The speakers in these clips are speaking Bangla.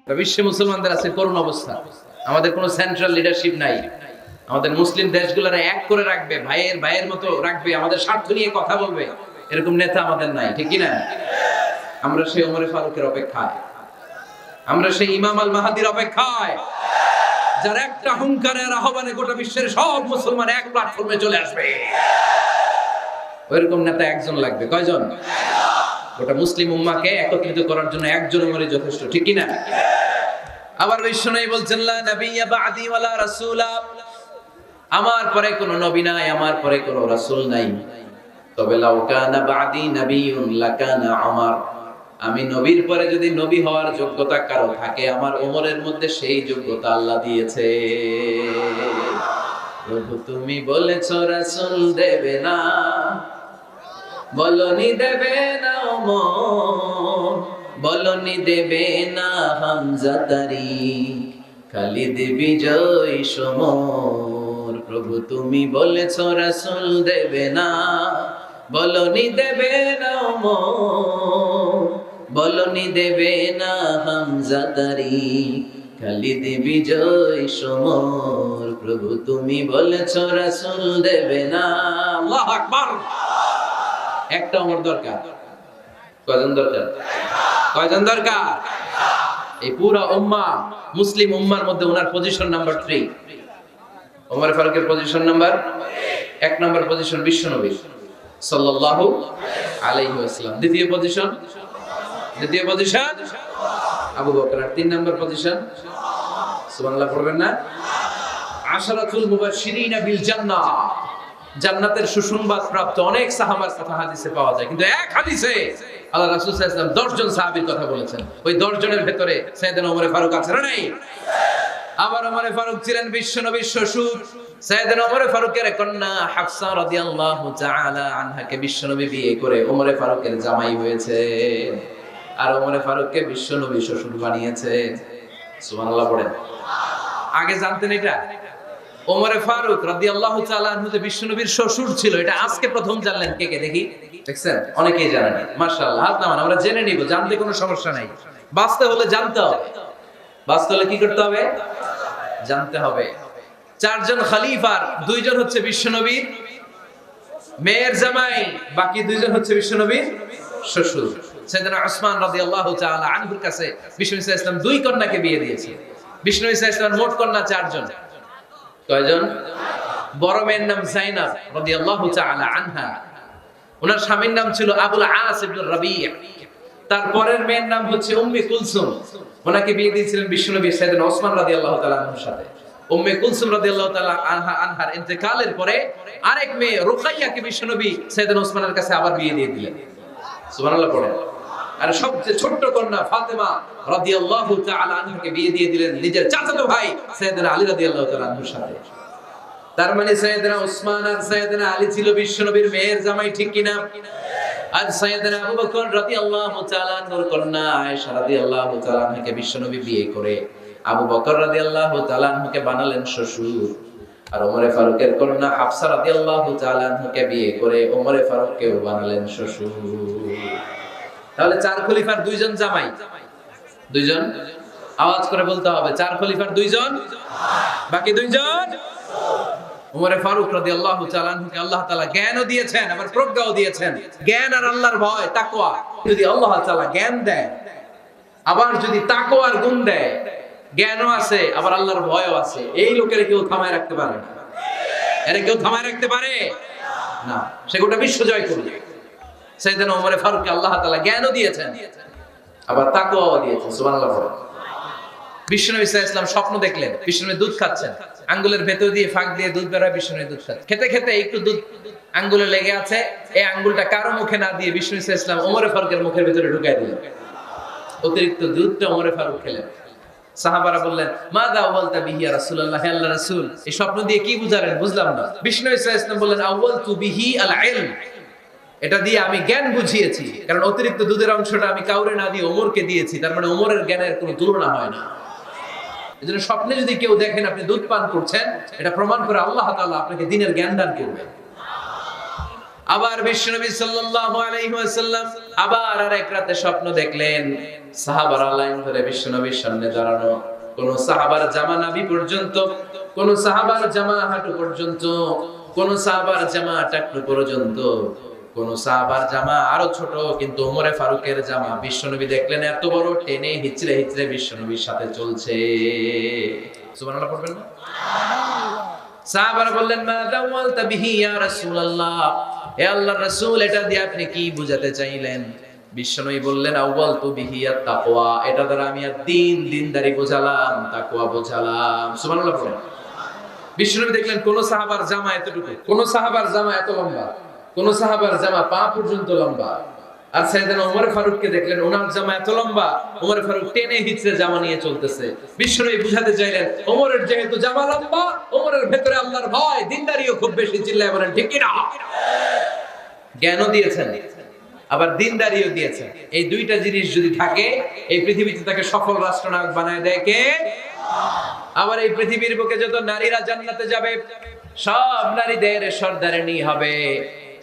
বিশ্বে মুসলমানদের আছে করুণ অবস্থা। আমাদের কোনো সেন্ট্রাল লিডারশিপ নাই। আমাদের মুসলিম দেশগুলোরে এক করে রাখবে, ভাইয়ের ভাইয়ের মতো রাখবে, আমাদের স্বার্থ নিয়ে কথা বলবে, এরকম নেতা আমাদের নাই, ঠিক কি না? আমরা সেই ওমরে ফারুকের অপেক্ষায়, আমরা সেই ইমাম আল মাহাদির অপেক্ষায়, যার একটা হুঙ্কারের আহ্বানে গোটা বিশ্বের সব মুসলমান এক প্ল্যাটফর্মে চলে আসবে। ওইরকম নেতা একজন লাগবে। কয়জন? গোটা মুসলিম উম্মাহকে একত্রিত করার জন্য একজন ওমরই যথেষ্ট, ঠিক কি না? আবার বিশ্বনবী বলছেন, লা নাবিয়্যা বা'দি ওয়ালা রাসূলা, আমার পরে কোনো নবী নাই, আমার পরে কোনো রাসূল নাই। তবে লাউ কানা বা'দি নাবিয়্যুন লাকানা উমর, আমি নবীর পরে যদি নবী হওয়ার যোগ্যতা কারো থাকে, আমার ওমরের মধ্যে সেই যোগ্যতা আল্লাহ দিয়েছে। প্রভু তুমি বলেছো রাসূল দেবে না, বলনি দেবে না ওমর, বলনি দেবে না হামজা তারিক, খালিদ বিজয় সমর। প্রভু তুমি বলেছো রাসূল দেবে না, বলনি দেবে না ওমর, বলনি দেবে না হামজা তারিক, খালিদ বিজয় সমর। প্রভু তুমি বলেছো রাসূল দেবে না। আল্লাহু আকবার। একটা ওমর দরকার। কয়জন দরকার? কয়জন দরকার? এই পুরো উম্মাহ, মুসলিম উম্মার মধ্যে ওনার পজিশন নাম্বার 3। ওমর ফারুকের পজিশন নাম্বার 1 নম্বর পজিশন বিশ্বনবী সাল্লাল্লাহু আলাইহি ওয়াসাল্লাম। দ্বিতীয় পজিশন আবু বকর। 3 নম্বর পজিশন সুবহানাল্লাহ পড়বেন না? আশরাতুল মুবাশশিরিনা বিল জান্নাহ, জান্নাতের সুসংবাদ প্রাপ্ত অনেক সাহাবার কথা হাদিসে পাওয়া যায়, কিন্তু এক হাদিসে আল্লাহ রাসূল সাল্লাল্লাহু আলাইহি ওয়াসাল্লাম 10 জন সাহাবীর কথা বলেছেন। ওই 10 জনের ভেতরে সাইয়েদনা ওমর ফারুক আছে না নাই? আবার ওমর ফারুক ছিলেন বিশ্বনবীর শ্বশুর। সাইয়েদনা ওমর ফারুকের কন্যা হাফসা রাদিয়াল্লাহু তাআলা আনহাকে বিশ্বনবী বিয়ে করে ওমর ফারুকের জামাই হয়েছে, আর ওমর ফারুককে বিশ্বনবী শ্বশুর বানিয়েছে। সুবহানাল্লাহ পড়েন। আগে জানতেন এটা? ওমর ফারুক রাদিয়াল্লাহু তাআলা আনহু যে বিশ্বনবীর শ্বশুর ছিল, এটা আজকে প্রথম জানলেন কে কে? দেখি, দেখছেন? অনেকেই জানেন না। মাশাআল্লাহ, হাত নামান, আমরা জেনে নিব, জানতে কোনো সমস্যা নাই। বাঁচতে হলে জানতে হবে। বাঁচতে হলে কি করতে হবে? জানতে হবে। 4 জন খলিফার 2 জন হচ্ছে বিশ্বনবীর মেয়ের জামাই, বাকি 2 জন হচ্ছে বিশ্বনবীর শ্বশুর। সাইয়েদনা উসমান রাদিয়াল্লাহু তাআলা আনহুর কাছে বিশ্বনবী সাল্লাল্লাহু আলাইহি ওয়াসাল্লাম 2 কন্যাকে বিয়ে দিয়েছে। বিশ্বনবী সাল্লাল্লাহু আলাইহি ওয়াসাল্লাম মোট কন্যা 4 জন। কয়জন? বড় মেয়ের নাম যায়েনব রাদিয়াল্লাহু তাআলা আনহা, ওনার স্বামীর নাম ছিল আবুল আস ইবনে রাবি'। তারপরের মেয়ের নাম হচ্ছে উম্মে কুলসুম, ওনাকে বিয়ে দিয়েছিলেন বিশ্বনবী সাইয়েদনা ওসমান রাদিয়াল্লাহু তাআলা আনহুর সাথে। উম্মে কুলসুম রাদিয়াল্লাহু তাআলা আনহার ইন্তেকালের পরে আরেক মেয়ে রুকাইয়াকে বিশ্বনবী সাইয়েদনা ওসমানের কাছে আবার বিয়ে দিয়ে দিলেন। সুবহানাল্লাহ পড়েন। আর সবচেয়ে ছোট্ট কন্যা ফাতেমা রাদিয়াল্লাহু তাআলা আনহাকে বিয়ে দিয়ে দিলেন নিজের চাচাতো ভাই সাইয়েদনা আলী রাদিয়াল্লাহু তাআলা আনহুর সাথে। তার মানে সাইয়েদনা ওসমান আর সাইয়েদনা আলী ছিল বিশ্বনবীর মেয়ের জামাই, ঠিক কি না? আর সাইয়েদনা আবু বকর রাদিয়াল্লাহু তাআলা আনহুর কন্যা আয়েশা রাদিয়াল্লাহু তাআলা আনহাকে বিশ্বনবী বিয়ে করে আবু বকর রাদিয়াল্লাহু তাআলা আনহুকে বানালেন শ্বশুর। আর ওমর ফারুকের কন্যা হাফসা রাদিয়াল্লাহু তাআলা আনহাকে বিয়ে করে ওমর ফারুককেও বানালেন শ্বশুর। তাহলে 4 খলিফার 2 জন জামাই, 2 জন। আওয়াজ করে বলতে হবে, 4 খলিফার 2 জন, বাকি 2 জন। ওমর ফারুক রাদিয়াল্লাহু তাআলা আনহুকে আল্লাহ তাআলা জ্ঞানও দিয়েছেন, আবার প্রজ্ঞাও দিয়েছেন। জ্ঞান আর আল্লাহর ভয়, তাকওয়া। যদি আল্লাহ তাআলা জ্ঞান দেয়, আবার যদি তাকওয়ার গুণ দেয়, জ্ঞানও আছে আবার আল্লাহর ভয়ও আছে, এই লোকের কেউ থামায় রাখতে পারে না। এর কেউ থামায় রাখতে পারে না। সে গোটা বিশ্ব জয় করবে। সাইয়েদনা ওমর ফারুককে আল্লাহ তাআলা জ্ঞানও দিয়েছেন, আবার তাকওয়াও দিয়েছেন। সুবহানাল্লাহ। বিশ্বনবী সাল্লাল্লাহু আলাইহি ওয়াসাল্লাম স্বপ্ন দেখলেন, বিশ্বনবী দুধ খাচ্ছেন, আঙ্গুলের ভেতর দিয়ে ফাঁক দিয়ে দুধ বের হয়, বিশ্বনবী দুধ খাচ্ছেন। খেতে খেতে একটু দুধ আঙ্গুলে লেগে আছে, এই আঙ্গুলটা কারো মুখে না দিয়ে বিশ্বনবী সাল্লাল্লাহু আলাইহি ওয়াসাল্লাম ওমর ফারুকের মুখের ভিতরে ঢুকাই দিলেন। অতিরিক্ত দুধটা ওমর ফারুক খেলেন। সাহাবারা বললেন, মাযা আওয়ালতা বিহি ইয়া রাসূলুল্লাহ, হে আল্লাহর রাসূল, এই স্বপ্ন দিয়ে কি বুঝালেন? বুঝলাম না। বিশ্বনবী সাল্লাল্লাহু আলাইহি ওয়াসাল্লাম বললেন, আওয়ালতু বিহি আল ইলম, এটা দিয়ে আমি জ্ঞান বুঝিয়েছি, কারণ অতিরিক্ত দুধের অংশটা আমি কাউরে না দিয়ে ওমরকে দিয়েছি, তার মানে ওমরের জ্ঞানের কোনো তুলনা হয় না। এজন্য স্বপ্নে যদি কেউ দেখেন আপনি দুধ পান করছেন, এটা প্রমাণ করে আল্লাহ তাআলা আপনাকে দ্বীনের জ্ঞান দান করবেন। আবার বিশ্বনবী সাল্লাল্লাহু আলাইহি ওয়াসাল্লাম আবার আরেক রাতে স্বপ্ন দেখলেন, সাহাবারা লাইন ধরে বিশ্বনবীর সামনে দাঁড়ানো, কোন সাহাবার জামা নাভি পর্যন্ত, কোন সাহাবার জামা হাঁটু পর্যন্ত, কোন সাহাবার জামা টাকনু পর্যন্ত, কোন সাহাবার জামা আরো ছোট, কিন্তু ওমরে ফারুকের জামা বিশ্বনবী দেখলেন এত বড়, টেনে হিচড়ে হিচড়ে বিশ্বনবীর সাথে চলছে। সুবহানাল্লাহ পড়বেন না? সাহাবারা বললেন, মা দাওয়ালতা বিহি ইয়া রাসূলুল্লাহ, হে আল্লাহর রাসূল, এটা দিয়ে আপনি কি বুঝাতে চাইলেন? বিশ্বনবী বললেন, আউয়ালতু বিহি আত-তাকওয়া, এটা দ্বারা আমি দিনদারি বোঝালাম, তাকওয়া বোঝালাম। সুবহানাল্লাহ পড়েন। বিশ্বনবী দেখলেন কোন সাহাবার জামা এতটুকু, কোন সাহাবার জামা এত লম্বা, কোন সাহাবার জামা পা পর্যন্ত লম্বা। আর সাইয়েদনা ওমর ফারুককে দেখলেন ওনার জামা এত লম্বা, ওমর ফারুক টেনে হিচড়ে জামা নিয়ে চলতেছে। বিশ্বনবী বুঝাতে চাইলেন, ওমরের যেহেতু জামা লম্বা, ওমরের ভেতরে আল্লাহর ভয়, দিনদারিও খুব বেশি। চিল্লায় বলেন ঠিক কি না? জ্ঞানও দিয়েছেন, আবার দিনদারিও দিয়েছেন। এই দুইটা জিনিস যদি থাকে, এই পৃথিবীতে তাকে সফল রাষ্ট্রনায়ক বানায় দেয় কে? আবার এই পৃথিবীর বুকে যত নারীরা জান্নাতে যাবে, সব নারীদের সর্দারিনী হবে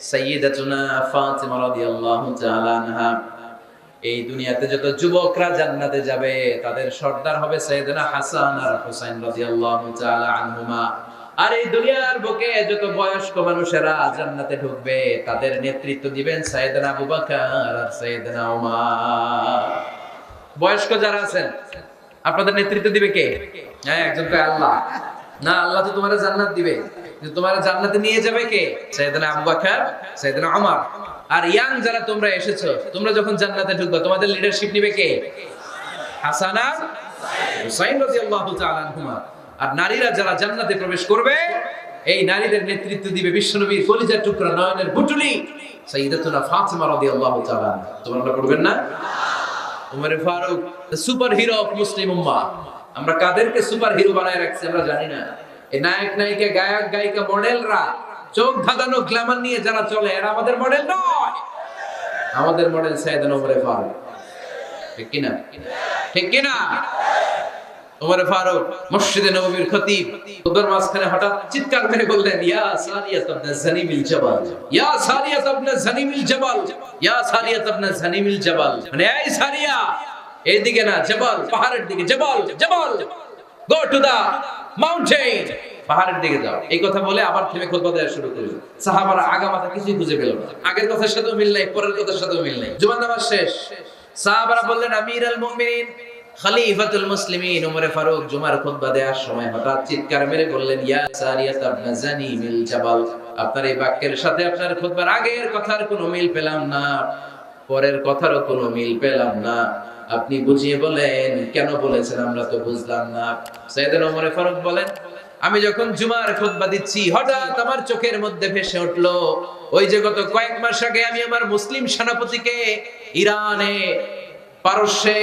সাইয়্যিদাতুনা ফাতিমা রাদিয়াল্লাহু তাআলা আনহা। এই দুনিয়াতে যত যুবকরা জান্নাতে যাবে, তাদের সর্দার হবে সাইয়েদনা হাসান আর হুসাইন রাদিয়াল্লাহু তাআলা আনহুমা। আর এই দুনিয়ার বুকে যত বয়স্ক মানুষেরা জান্নাতে ঢুকবে, তাদের নেতৃত্ব দিবেন সাইয়েদনা আবু বকর আর সাইয়েদনা ওমর। বয়স্ক যারা আছেন, আপনাদের নেতৃত্ব দিবে কে? হ্যাঁ, একজন তো আল্লাহ। না, আল্লাহ তো তোমার জান্নাত দিবে, কিন্তু তোমার জান্নাতে নিয়ে যাবে কে? সাইয়েদনা আবু বকর, সাইয়েদনা ওমর। আর ইয়াং যারা তোমরা এসেছো, তোমরা যখন জান্নাতে ঢুকবে, তোমাদের লিডারশিপ নিবে কে? হাসান আর হুসাইন রাদিয়াল্লাহু তাআলা আনহুমা। আর নারীরা যারা জান্নাতে প্রবেশ করবে, এই নারীদের নেতৃত্ব দিবে বিশ্বনবীর কলিজার টুকরা, নয়নের বুটুলি সাইয়্যিদাতুনা ফাতিমা রাদিয়াল্লাহু তাআলা। তোমরা পড়বেন না? Omar Farooq, the superhero of Muslim ummah. আমরা কাদেরকে সুপার হিরো বানায় রাখছি আমরা জানি না। এই নায়ক নায়িকা, গায়ক গায়িকা, মডেলরা, চোখ ধাঁধানো গ্ল্যামার নিয়ে যারা চলে, এরা আমাদের মডেল নয়। আমাদের মডেল সাইয়েদনা ওমর ফারুক। ঠিক কি না? ঠিক কি না? ওমর ফারুক মসজিদে নববীর খতিব, খুতবার মাঝখানে হঠাৎ চিৎকার করে বললেন, ইয়া সারিয়াত ইবনে জানিমিল জাবাল, ইয়া সারিয়াত ইবনে জানিমিল জাবাল, ইয়া সারিয়াত ইবনে জানিমিল জাবাল। মানে এই সারিয়া, এইদিকে না, জাবাল, পাহাড়ের দিকে, জাবাল, জাবাল, গো টু দা মাউন্টেন, পাহাড়ের দিকে যাও। এই কথা বলে আবার থেমে খুতবা দেওয়া শুরু করলেন। সাহাবারা আগা মাথা কিছুই খুঁজে পেল না, আগের কথার সাথেও মিল নাই, পরের কথার সাথেও মিল নাই। জুমার নামাজ শেষ, সাহাবারা বললেন, আমিরুল মুমিনিন, খলিফাতুল মুসলিমিন ওমর ফারুক জুমার খুতবা দেওয়ার সময় হঠাৎ চিৎকার মেরে বললেন, ইয়া সারিয়াত ইবনে জানিমিল জাবাল। আপনার এই বাক্যের সাথে আপনার খুতবার আগের কথার কোনো মিল পেলাম না, পরের কথারও কোনো মিল পেলাম না। আপনি বুঝিয়ে বলেন, কেন বলেছেন আমরা তো বুঝলাম না। সাইয়েদনা ওমর ফারুক বলেন, আমি যখন জুমার খুতবা দিচ্ছি, হঠাৎ আমার চোখের মধ্যে ভেসে উঠলো ওই যে গত কয়েক মাস আগে আমি আমার মুসলিম সেনাপতিকে ইরানে, পারস্যে,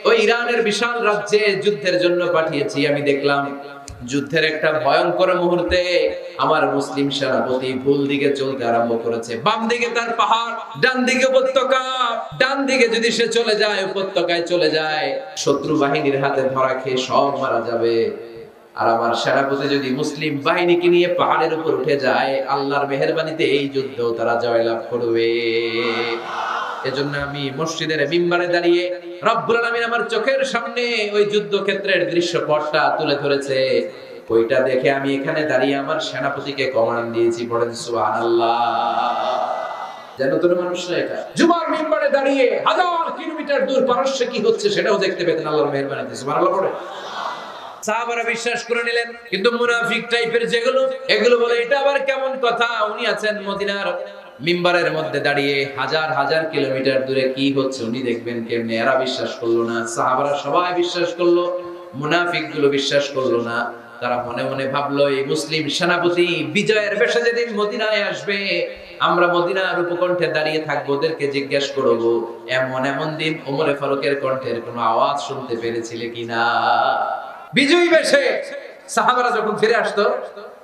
ওই ইরানের বিশাল রাজ্যে যুদ্ধের জন্য পাঠিয়েছি। আমি দেখলাম যুদ্ধের একটা ভয়ঙ্কর মুহূর্তে আমার মুসলিম সেনাপতি ভুল দিকে চলতে আরম্ভ করেছে। বাম দিকে তার পাহাড়, ডান দিকে উপত্যকা। ডান দিকে যদি সে চলে যায়, উপত্যকায় চলে যায়, শত্রু বাহিনীর হাতে ধরা খেয়ে সব মারা যাবে। আর আমার সেনাপতি যদি মুসলিম বাহিনীকে নিয়ে পাহাড়ের উপর উঠে যায়, আল্লাহর মেহেরবানিতে এই যুদ্ধেও তারা জয়লাভ করবে। এজন্য আমি মসজিদের মিম্বারে দাঁড়িয়ে রব্বুল আলামিন আমার চোখের সামনে ওই যুদ্ধক্ষেত্রের দৃশ্যপটটা তুলে ধরেছে, ওইটা দেখে আমি এখানে দাঁড়িয়ে আমার সেনাপতিকে কমান্ড দিয়েছি। পড়েন সুবহানাল্লাহ। যেন তোর মানুষ না, এটা জুমার মিম্বারে দাঁড়িয়ে হাজার কিলোমিটার দূর পারস্যে কি হচ্ছে সেটাও দেখতে পেতেন আল্লাহর মেহেরবানিতে। সুবহানাল্লাহ পড়ে সাহাবারা বিশ্বাস করে নিলেন। কিন্তু মুনাফিক টাইপের যেগুলো, এগুলো বলে এটা আবার কেমন কথা, উনি আছেন মদিনার মিম্বারের মধ্যে দাঁড়িয়ে, হাজার হাজার কিলোমিটার দূরে কি হচ্ছে উনি দেখবেন কেমনে। এরা বিশ্বাস করলো না, সাহাবারা সবাই বিশ্বাস করলো, মুনাফিক গুলো বিশ্বাস করলো না। তারা মনে মনে ভাবলো, এই মুসলিম সেনাপতি বিজয়ের বেশে যেদিন মদিনায় আসবে, আমরা মদিনার উপকণ্ঠে দাঁড়িয়ে থাকবো, ওদেরকে জিজ্ঞেস করবো এমন এমন দিন ওমর ফারুকের কণ্ঠের কোনো আওয়াজ শুনতে পেরেছিলে কিনা। বিজয়ী বেশে সাহাবারা যখন ফিরে আসতো,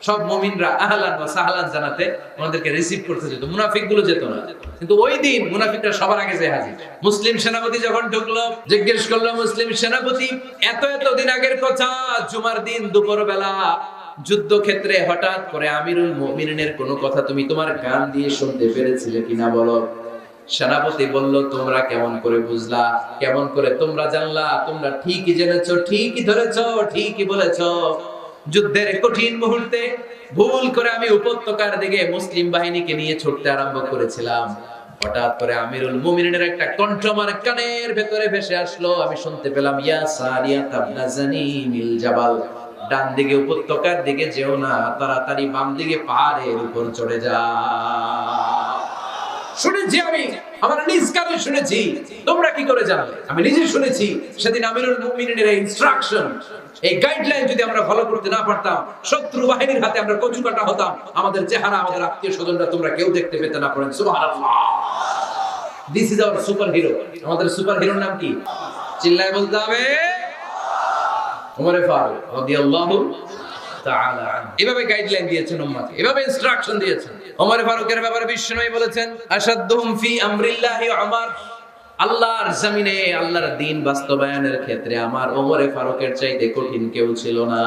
সব মুমিনরা আহলান ওয়া সাহলান জানাতে ওনাদেরকে রিসিভ করতে যেত, মুনাফিকগুলো যেত না। কিন্তু ওই দিন মুনাফিকরা সবার আগে যে হাজির। মুসলিম সেনাপতি যখন ঢুকলো, জিজ্ঞেস করলো, মুসলিম সেনাপতি এত এত দিন আগের কথা, জুমার দিন দুপুর বেলা যুদ্ধক্ষেত্রে হঠাৎ করে আমিরুল মুমিনিনের কোনো কথা তুমি তোমার কান দিয়ে শুনতে পেরেছিলে কিনা বলো। সেনাপতি বলল, তোমরা কেমন করে বুঝলা, কেমন করে তোমরা জানলা? তোমরা ঠিকই জেনেছো, ঠিকই ধরেছো, ঠিকই বলেছো। যুদ্ধের কঠিন মুহূর্তে ভুল করে আমি উপত্যকার দিকে মুসলিম বাহিনীকে নিয়ে ছুটতে আরম্ভ করেছিলাম। হঠাৎ করে আমিরুল মুমিনিনের একটা কণ্ঠ আমার কানের ভেতরে ভেসে আসলো। আমি শুনতে পেলাম, ইয়া সারিয়া তাবনা জানিমিল জাবাল, ডান দিকে উপত্যকার দিকে যেও না, তাড়াতাড়ি বাম দিকে পাহাড়ের উপর চড়ে যাও। শুনেছি আমি, আমার নিজ কানে শুনেছি। তোমরা কি করে জানলে? আমি নিজে শুনেছি। সেদিন আমিরুল মুমিনিনের এই ইনস্ট্রাকশন, এই গাইডলাইন যদি আমরা ফলো করতে না পারতাম, শত্রু বাহিনীর হাতে আমরা কচু কাটা হতাম। আমাদের চেহারা, আমাদের আত্মীয় স্বজনরা তোমরা কেউ দেখতে পেতে না। পড়েন সুবহানাল্লাহ। This is our super hero. আমাদের সুপার হিরোর নাম কি? চিল্লায় বলতে হবে, ওমর ফারুক রাদিয়াল্লাহু তাআলা আনহু। এভাবে গাইডলাইন দিয়েছেন উম্মতকে, এভাবে ইনস্ট্রাকশন দিয়েছেন। ওমর ফারুকের ব্যাপারে বিশ্বনবী বলেছেন, আশাদ্দুহুম ফি আমরিল্লাহি ওমর, আল্লাহর জমিনে আল্লাহর দ্বীন বাস্তবায়নের ক্ষেত্রে আমার ওমর ফারুকের চাইতে কঠিন কেউ ছিল না।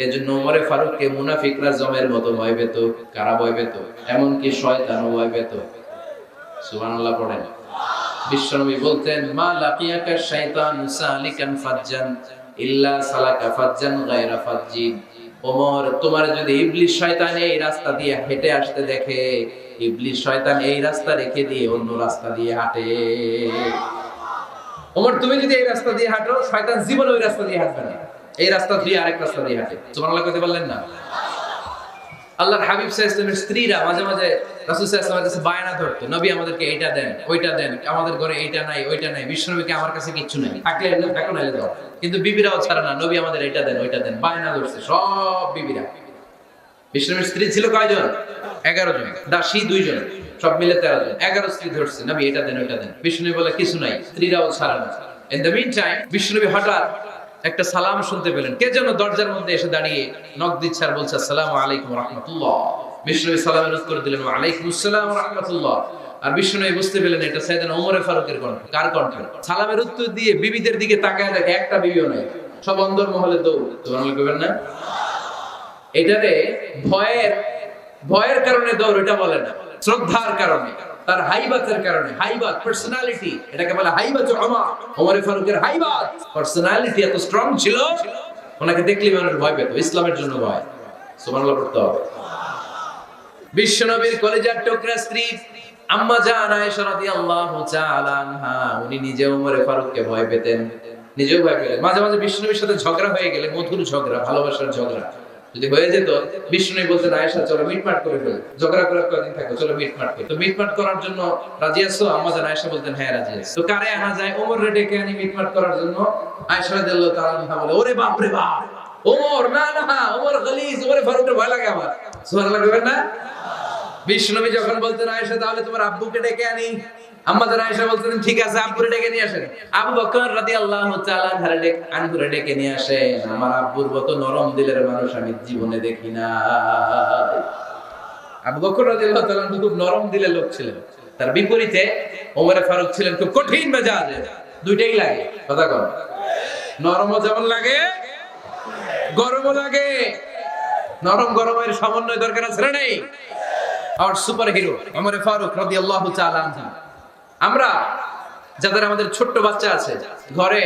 এজন্য ওমর ফারুককে মুনাফিকরা জমের মতো ভয় পেত। কারা ভয় পেত? এমনকি শয়তানও ভয় পেত। সুবহানাল্লাহ পড়েন। বিশ্বনবী বলতেন, মা লাকিয়াকা শাইতানু সালিকান ফাজ্জান ইল্লা সালাকা ফাজ্জান গায়রা ফাজ্জিন। ওমর, তোমার যদি ইবলিস শয়তান এই রাস্তা দিয়ে হেঁটে আসতে দেখে, ইবলিস শয়তান এই রাস্তা রেখে দিয়ে অন্য রাস্তা দিয়ে হাঁটে। ওমর, তুমি যদি এই রাস্তা দিয়ে হাঁটো, শয়তান জীবনে ওই রাস্তা দিয়ে হাঁটবে না। এই রাস্তা দিয়ে আরেক রাস্তা দিয়ে হাঁটে। সুবহানাল্লাহ কইতে পারলেন না? আল্লাহর হাবিব সাল্লাল্লাহু আলাইহি ওয়াসাল্লামের স্ত্রীরা মাঝে মাঝে রাসূল সাল্লাল্লাহু আলাইহি ওয়াসাল্লামের কাছে বায়না ধরতো, নবী আমাদেরকে এইটা দেন, ওইটা দেন, আমাদের ঘরে এইটা নাই, ওইটা নাই। বিশ্বনবীকে, আমার কাছে কিচ্ছু নাই, থাকলে এনে থাকো, নাইলে দাও। কিন্তু বিবিরাও ছাড়া না, নবী আমাদের এইটা দেন, ওইটা দেন, বায়না ধরছে সব বিবিরা। বিশ্বনবীর স্ত্রী ছিল কয়জন? 11 জন। দাসী 2 জন, সব মিলে 13 জন। 11 স্ত্রী ধরছে, নবী এটা দেন, ওইটা দেন। বিশ্বনবী বলে, কিছু নাই, স্ত্রীরাও ছাড়া না। ইন দ্য মিন টাইম বিশ্বনবী হঠাৎ একটা সালাম শুনতে পেলেন। কে যেন দরজার মধ্যে এসে দাঁড়িয়ে নক দিচ্ছে আর বলছে, আসসালামু আলাইকুম ওয়া রাহমাতুল্লাহ। বিশ্বনবী সালামের উত্তর দিলেন, ওয়া আলাইকুমুস সালাম ওয়া রাহমাতুল্লাহ। আর বিশ্বনবী বুঝতে পেলেন এটা সাইয়েদনা ওমর ফারুকের কণ্ঠ। কার কণ্ঠ? সালামের উত্তর দিয়ে বিবিদের দিকে তাকায় দেখে একটা বিবিও নাই, সব অন্দর মহলে দৌড়। সুবহানাল্লাহ কইবেন না? এটারে ভয়ের কারণে দৌড় এটা বলে না, শ্রদ্ধার কারণে, তার হাইবাতের কারণে। হাইবাত, পার্সোনালিটি, এটাকে বলে হাইবাত ওমর। ওমর ফারুকের হাইবাত, পার্সোনালিটি এত স্ট্রং ছিল, ওনাকে দেখলে মানুষ ভয় পেত। ইসলামের জন্য ভয়। সুবহানাল্লাহ পড়তে হবে। বিশ্বনবীর কলিজার টুকরা স্ত্রী আম্মা জান আয়েশা রাদিয়াল্লাহু তাআলা আনহা, উনি নিজে ওমর ফারুককে ভয় পেতেন, নিজেও ভয় পেতেন। মাঝে মাঝে বিশ্বনবীর সাথে ঝগড়া হয়ে গেলে, মধুর ঝগড়া, ভালোবাসার ঝগড়া যদি হয়ে যেত, বিষ্ণু বলতেন, আয়েশা চলো মিটমাট করে ফেলো, ঝগড়া করার কয়েকদিন থাকো, চলো মিটমাট করি। তো মিটমাট করার জন্য রাজি আছো? আম্মা জান আয়েশা বলতেন, হ্যাঁ রাজি আছি। তো কারে আনা যায়? ওমর রে ডেকে আনি মিটমাট করার জন্য। আয়েশা রাদিয়াল্লাহু তাআলা আনহা বলে, ওরে বাপ রে বাপ, ওমর না না, ওমর গলিজ, ওমর ফারুকের ভয় লাগে আমার। সুবহানাল্লাহ কইবেন না? বিষ্ণুনবী যখন বলতেন, আয়েশা তাহলে তোমার আব্বুকে ডেকে আনি, আম্মা জান আয়েশা বলতেন, ঠিক আছে, আব্বুরে ডেকে নিয়ে আসেন। আবু বকর রাদিয়াল্লাহু তাআলা আনহুরে ডেকে নিয়ে আসেন। আমার আব্বুর মতো নরম দিলের মানুষ আমি জীবনে দেখি না। আবু বকর রাদিয়াল্লাহু তাআলা খুব নরম দিলের লোক ছিলেন। তার বিপরীতে ওমর ফারুক ছিলেন খুব কঠিন মেজাজের। দুইটাই লাগে, কথা কর। নরমও যেমন লাগে, গরমও লাগে। নরম গরমের সমন্বয় দরকার আছে না নেই? আর সুপার হিরো ওমর ফারুক রাদিয়াল্লাহু তাআলা আনহু। আমরা যাদের আমাদের ছোট্ট বাচ্চা আছে, ঘরে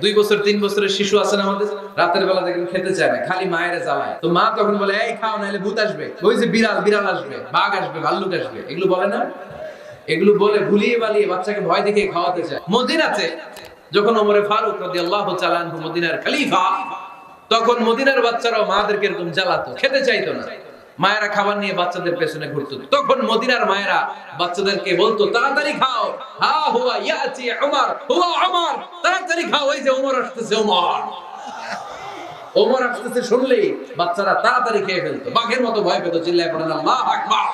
2 বছর 3 বছরের শিশু আছে না, আমাদের রাতের বেলা দেখবেন খেতে চায় না, খালি মায়ের জ্বালায়। তো মা তখন বলে, এই খাও, নাইলে ভূত আসবে, ওই যে বিড়াল আসবে, বাঘ আসবে, ভাল্লুক আসবে, এগুলো বলে না? এগুলো বলে ভুলিয়ে বালিয়ে বাচ্চাকে ভয় দেখিয়ে খাওয়াতে চায়। মদিনাতে যখন ওমর ফারুক রাদিয়াল্লাহু তাআলা আনহু মদিনার খলিফা, তখন মদিনার বাচ্চারাও মাদেরকে এরকম জ্বালাতো, খেতে চাইতো না। মায়েরা খাবার নিয়ে বাচ্চাদের পেছনে ঘুরতো। তখন মদিনার মায়েরা বাচ্চাদেরকে বলতো, তাড়াতাড়ি খাও, হা হুয়া ইয়াতি উমর, হুয়া উমর, তাড়াতাড়ি খাও, ওই যে ওমর আসতেছে, ওমর। ওমর আসতেছে শুনলেই বাচ্চারা তাড়াতাড়ি খেয়ে ফেলতো, বাঘের মতো ভয় পেত। চিল্লায় পড়েন আল্লাহু আকবার।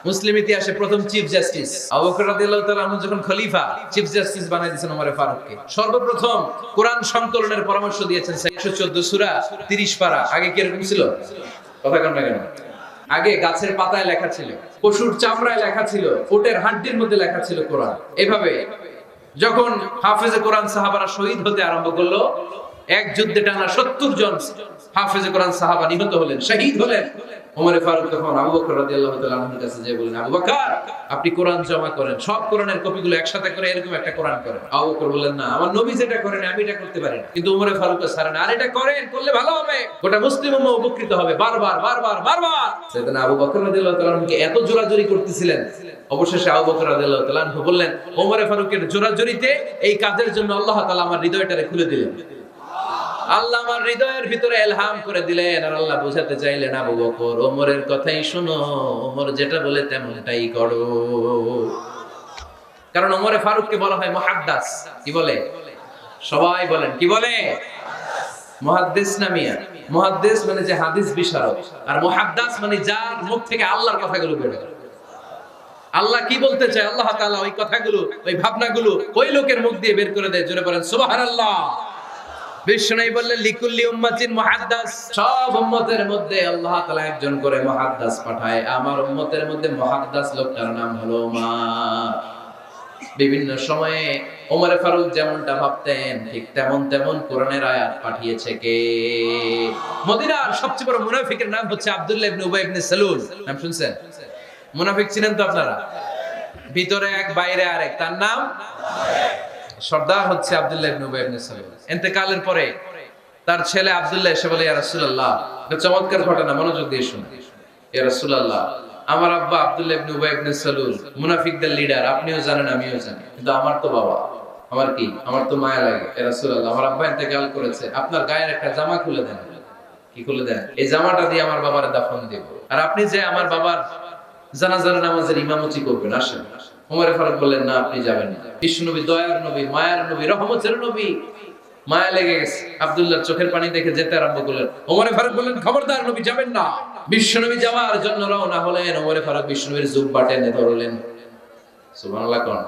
মুসলিম ইতিহাসে প্রথম চিফ জাস্টিস আবু বকর রাদিয়াল্লাহু তাআলা আনহু যখন খলিফা, চিফ জাস্টিস বানাই দিয়েছেন ওমর ফারুককে। সর্বপ্রথম কোরআন সংকলনের পরামর্শ দিয়েছেন 114 সূরা 30 পারা। আগে কি এরকম ছিল? কথা কন না কেন? আগে গাছের পাতায় লেখা ছিল, পশুর চামড়ায় লেখা ছিল, উটের হাড্ডির মধ্যে লেখা ছিল কোরআন। এভাবে যখন হাফেজে কোরআন সাহাবারা শহীদ হতে আরম্ভ করলো, এক যুদ্ধে টানা 70 জন হাফেজে কোরআন সাহাবা নিহত হলেন, শহীদ হলেন। ওমর ফারুক তখন আবু বকর রাদিয়াল্লাহু তাআলা আনহুর কাছে যেয়ে বললেন, আবু বকর আপনি কোরআন জমা করেন, সব কোরআনের কপিগুলো একসাথে করে এরকম একটা কোরআন করেন। আবু বকর বললেন, না, আমার নবী যেটা করেন আমি এটা করতে পারি না। কিন্তু ওমর ফারুক ছাড়েন, আর এটা করেন, করলে ভালো হবে, গোটা মুসলিম উম্মাহ উপকৃত হবে। বারবার বারবার বারবার সাইয়েদনা আবু বকর রাদিয়াল্লাহু তাআলা আনহুকে এত জোরাজুরি করতেছিলেন, অবশেষে আবু বকর রাদিয়াল্লাহু তাআলা আনহু বললেন, ওমর ফারুকের জোরাজুরিতে এই কাজের জন্য আল্লাহ তাআলা আমার হৃদয়টারে খুলে দিলেন। আল্লাহ আমার হৃদয়ের ভিতরে ইলহাম করে দিলেন, আর আল্লাহ বোঝাতে চাইলেন, আবু বকর ওমরের কথাই শোনো, ওমর যেটা বলে তেমনটাই করো। কারণ ওমরে ফারুককে বলা হয় মুহাদ্দাস। কি বলে? সবাই বলেন কি বলে? মুহাদ্দিস না মিয়া? মুহাদ্দিস মানে যে হাদিস বিশারদ, আর মুহাদ্দাস মানে যার মুখ থেকে আল্লাহর কথাগুলো বের হয়। আল্লাহ কি বলতে চায়, আল্লাহ তাআলা ওই কথাগুলো, ওই ভাবনাগুলো ওই লোকের মুখ দিয়ে বের করে দেয়। জোরে বলেন সুবহানাল্লাহ। বিষ্ণু বললেন, লিকুল্লি উম্মাতিন মুহাদ্দাস, সব উম্মতের মধ্যে আল্লাহ তাআলা একজন করে মুহাদ্দাস পাঠায়। আমার উম্মতের মধ্যে মুহাদ্দাস লোকটার নাম হলো ওমর। বিভিন্ন সময়ে ওমর ফারুক যেমনটা ভাবতেন ঠিক তেমন কোরআনের আয়াত পাঠিয়েছে কে? মদিনার সবচেয়ে বড় মুনাফিকের নাম হচ্ছে আব্দুল্লাহ ইবনে উবাই ইবনে সালুল। নাম শুনছেন? মুনাফিক চিনেন তো আপনারা? ভিতরে এক বাইরে আরেক, তার নাম সর্দার হচ্ছে আব্দুল্লাহ ইবনে উবাই ইবনে সালুল। ইন্তেকালের পরে তার ছেলে আব্দুল্লাহ এসে বলে, ইয়া রাসূলুল্লাহ, এটা চমৎকার ঘটনা, মনোযোগ দিয়ে শুনুন। ইয়া রাসূলুল্লাহ, আমার আব্বা আব্দুল্লাহ ইবনে উবাই ইবনে সালুল মুনাফিকদের লিডার, আপনিও জানেন আমিও জানি, কিন্তু আমার তো বাবা, আমার কি, আমার তো মায়া লাগে। ইয়া রাসূলুল্লাহ, আমার আব্বা ইন্তেকাল করেছে, আপনার গায়ের একটা জামা খুলে দেন। কি খুলে দেন? এই জামাটা দিয়ে আমার বাবার দাফন দেব, আর আপনি যে আমার বাবার জানাজার নামাজের ইমামতি করবেন, আসেন। ওমর ফারুক বললেন, না, আপনি যাবেন না। বিশ্বনবী দয়ার নবী, মায়ার নবী, রহমতের নবী। মায়া লেগে গেছে, আব্দুল্লাহর চোখের পানি দেখে যেতে আরম্ভ করলেন। ওমর ফারুক বললেন, খবরদার, নবী যাবেন না। বিশ্বনবী যাওয়ার জন্য রওনা হলেন। ওমর ফারুক বিশ্বনবীর জুব্বা টেনে ধরলেন। সুবহানাল্লাহ কোন?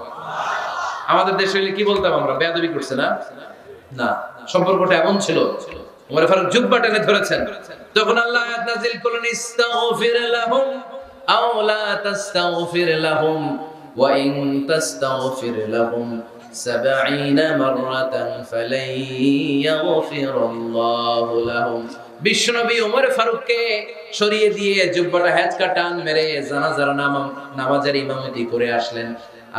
আমাদের দেশে হইলে কি বলতাম আমরা? বেয়াদবি করছে না? না, সম্পর্কটা এমন ছিল। ওমর ফারুক জুব্বা টেনে ধরেছেন। তখন আল্লাহ আয়াত নাযিল করলেন, ইস্তাগফির লাহুম আও লা তাস্তাগফির লাহুম ওয়া ইন তাস্তাগফির লাহুম 70 মাররাতান ফালাই ইয়াগফিরুল্লাহু লাহুম। বিশ্বনবী ওমর ফারুককে সরিয়ে দিয়ে জুব্বাটা হ্যাচকা টান মেরে জানাজার নামাজের ইমামতি করে আসলেন।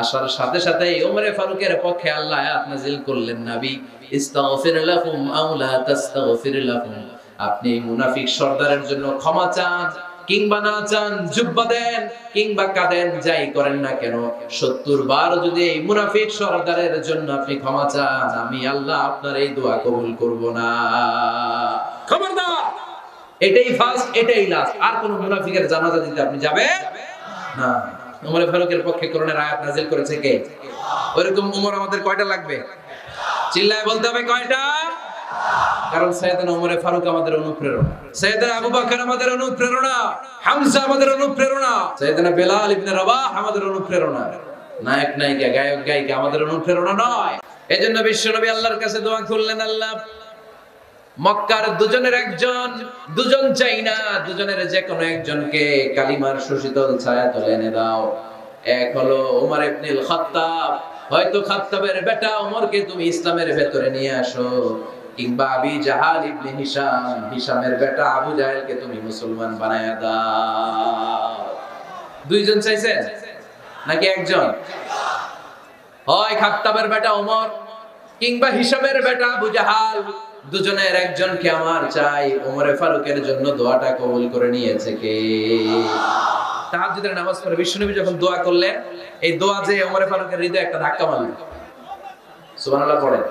আসার সাথে সাথে ওমর ফারুকের পক্ষে আল্লাহ আয়াত নাযিল করলেন, নবী, ইস্তাগফির লাহুম আও লা তাস্তাগফির লাহুম, আপনি মুনাফিক সর্দারের জন্য ক্ষমা চান কিংবা না চান, জুব্বা দেন কিংবা কাঁদেন, যাই করেন না কেন, 70 বার যদি এই মুনাফিক সর্দারের জন্য আপনি ক্ষমা চান, আমি আল্লাহ আপনার এই দোয়া কবুল করব না। খবরদার, এটাই ফার্স্ট, এটাই লাস্ট। আর কোন মুনাফিকের জানাজা দিতে আপনি যাবেন না। ওমর ফারুকের পক্ষে কোরআনের আয়াত নাযিল করেছে কে? ওরকম ওমর আমাদের কয়টা লাগবে? চিল্লায় বলতে হবে কয়টা? কারণ সাইয়েদনা ওমর ফারুক আমাদের অনুপ্রেরণা, সাইয়েদনা আবু বকর আমাদের অনুপ্রেরণা, হামজা আমাদের অনুপ্রেরণা, সাইয়েদনা বেলাল ইবনে রাবাহ আমাদের অনুপ্রেরণা। নায়ক নায়িকা, গায়ক গায়িকা আমাদের অনুপ্রেরণা নয়। এজন্য বিশ্বনবী আল্লাহর কাছে দোয়া করলেন, আল্লাহ, মক্কার দুজনের একজন, দুজন চাই না, দুজনের যে কোনো একজনকে কালিমার সুশীতল ছায়াতলে এনে দাও। এক হলো ওমর ইবনুল খাত্তাব, হয়তো খাত্তাবের বেটা ওমরকে তুমি ইসলামের ভেতরে নিয়ে আসো, কিংবা আবি জাহাল ইবনে হিশাম, হিশামের বেটা আবু জাহেলকে তুমি মুসলমান বানায়া দাও। দুইজন চাইছেন নাকি একজন? হয় খাত্তাবের বেটা ওমর কিংবা হিশামের বেটা আবু জাহাল, দুজনের একজনকে আমার চাই। ওমরে ফারুকের জন্য দোয়াটা কবুল করে নিয়েছে কে? তাহাজ্জুদের নামাজ পড়ে বিশ্বনবী যখন দোয়া করলেন, এই দোয়া যে ওমরে ফারুকের হৃদয়ে একটা ধাক্কা মারল। সুবহানাল্লাহ পড়ে।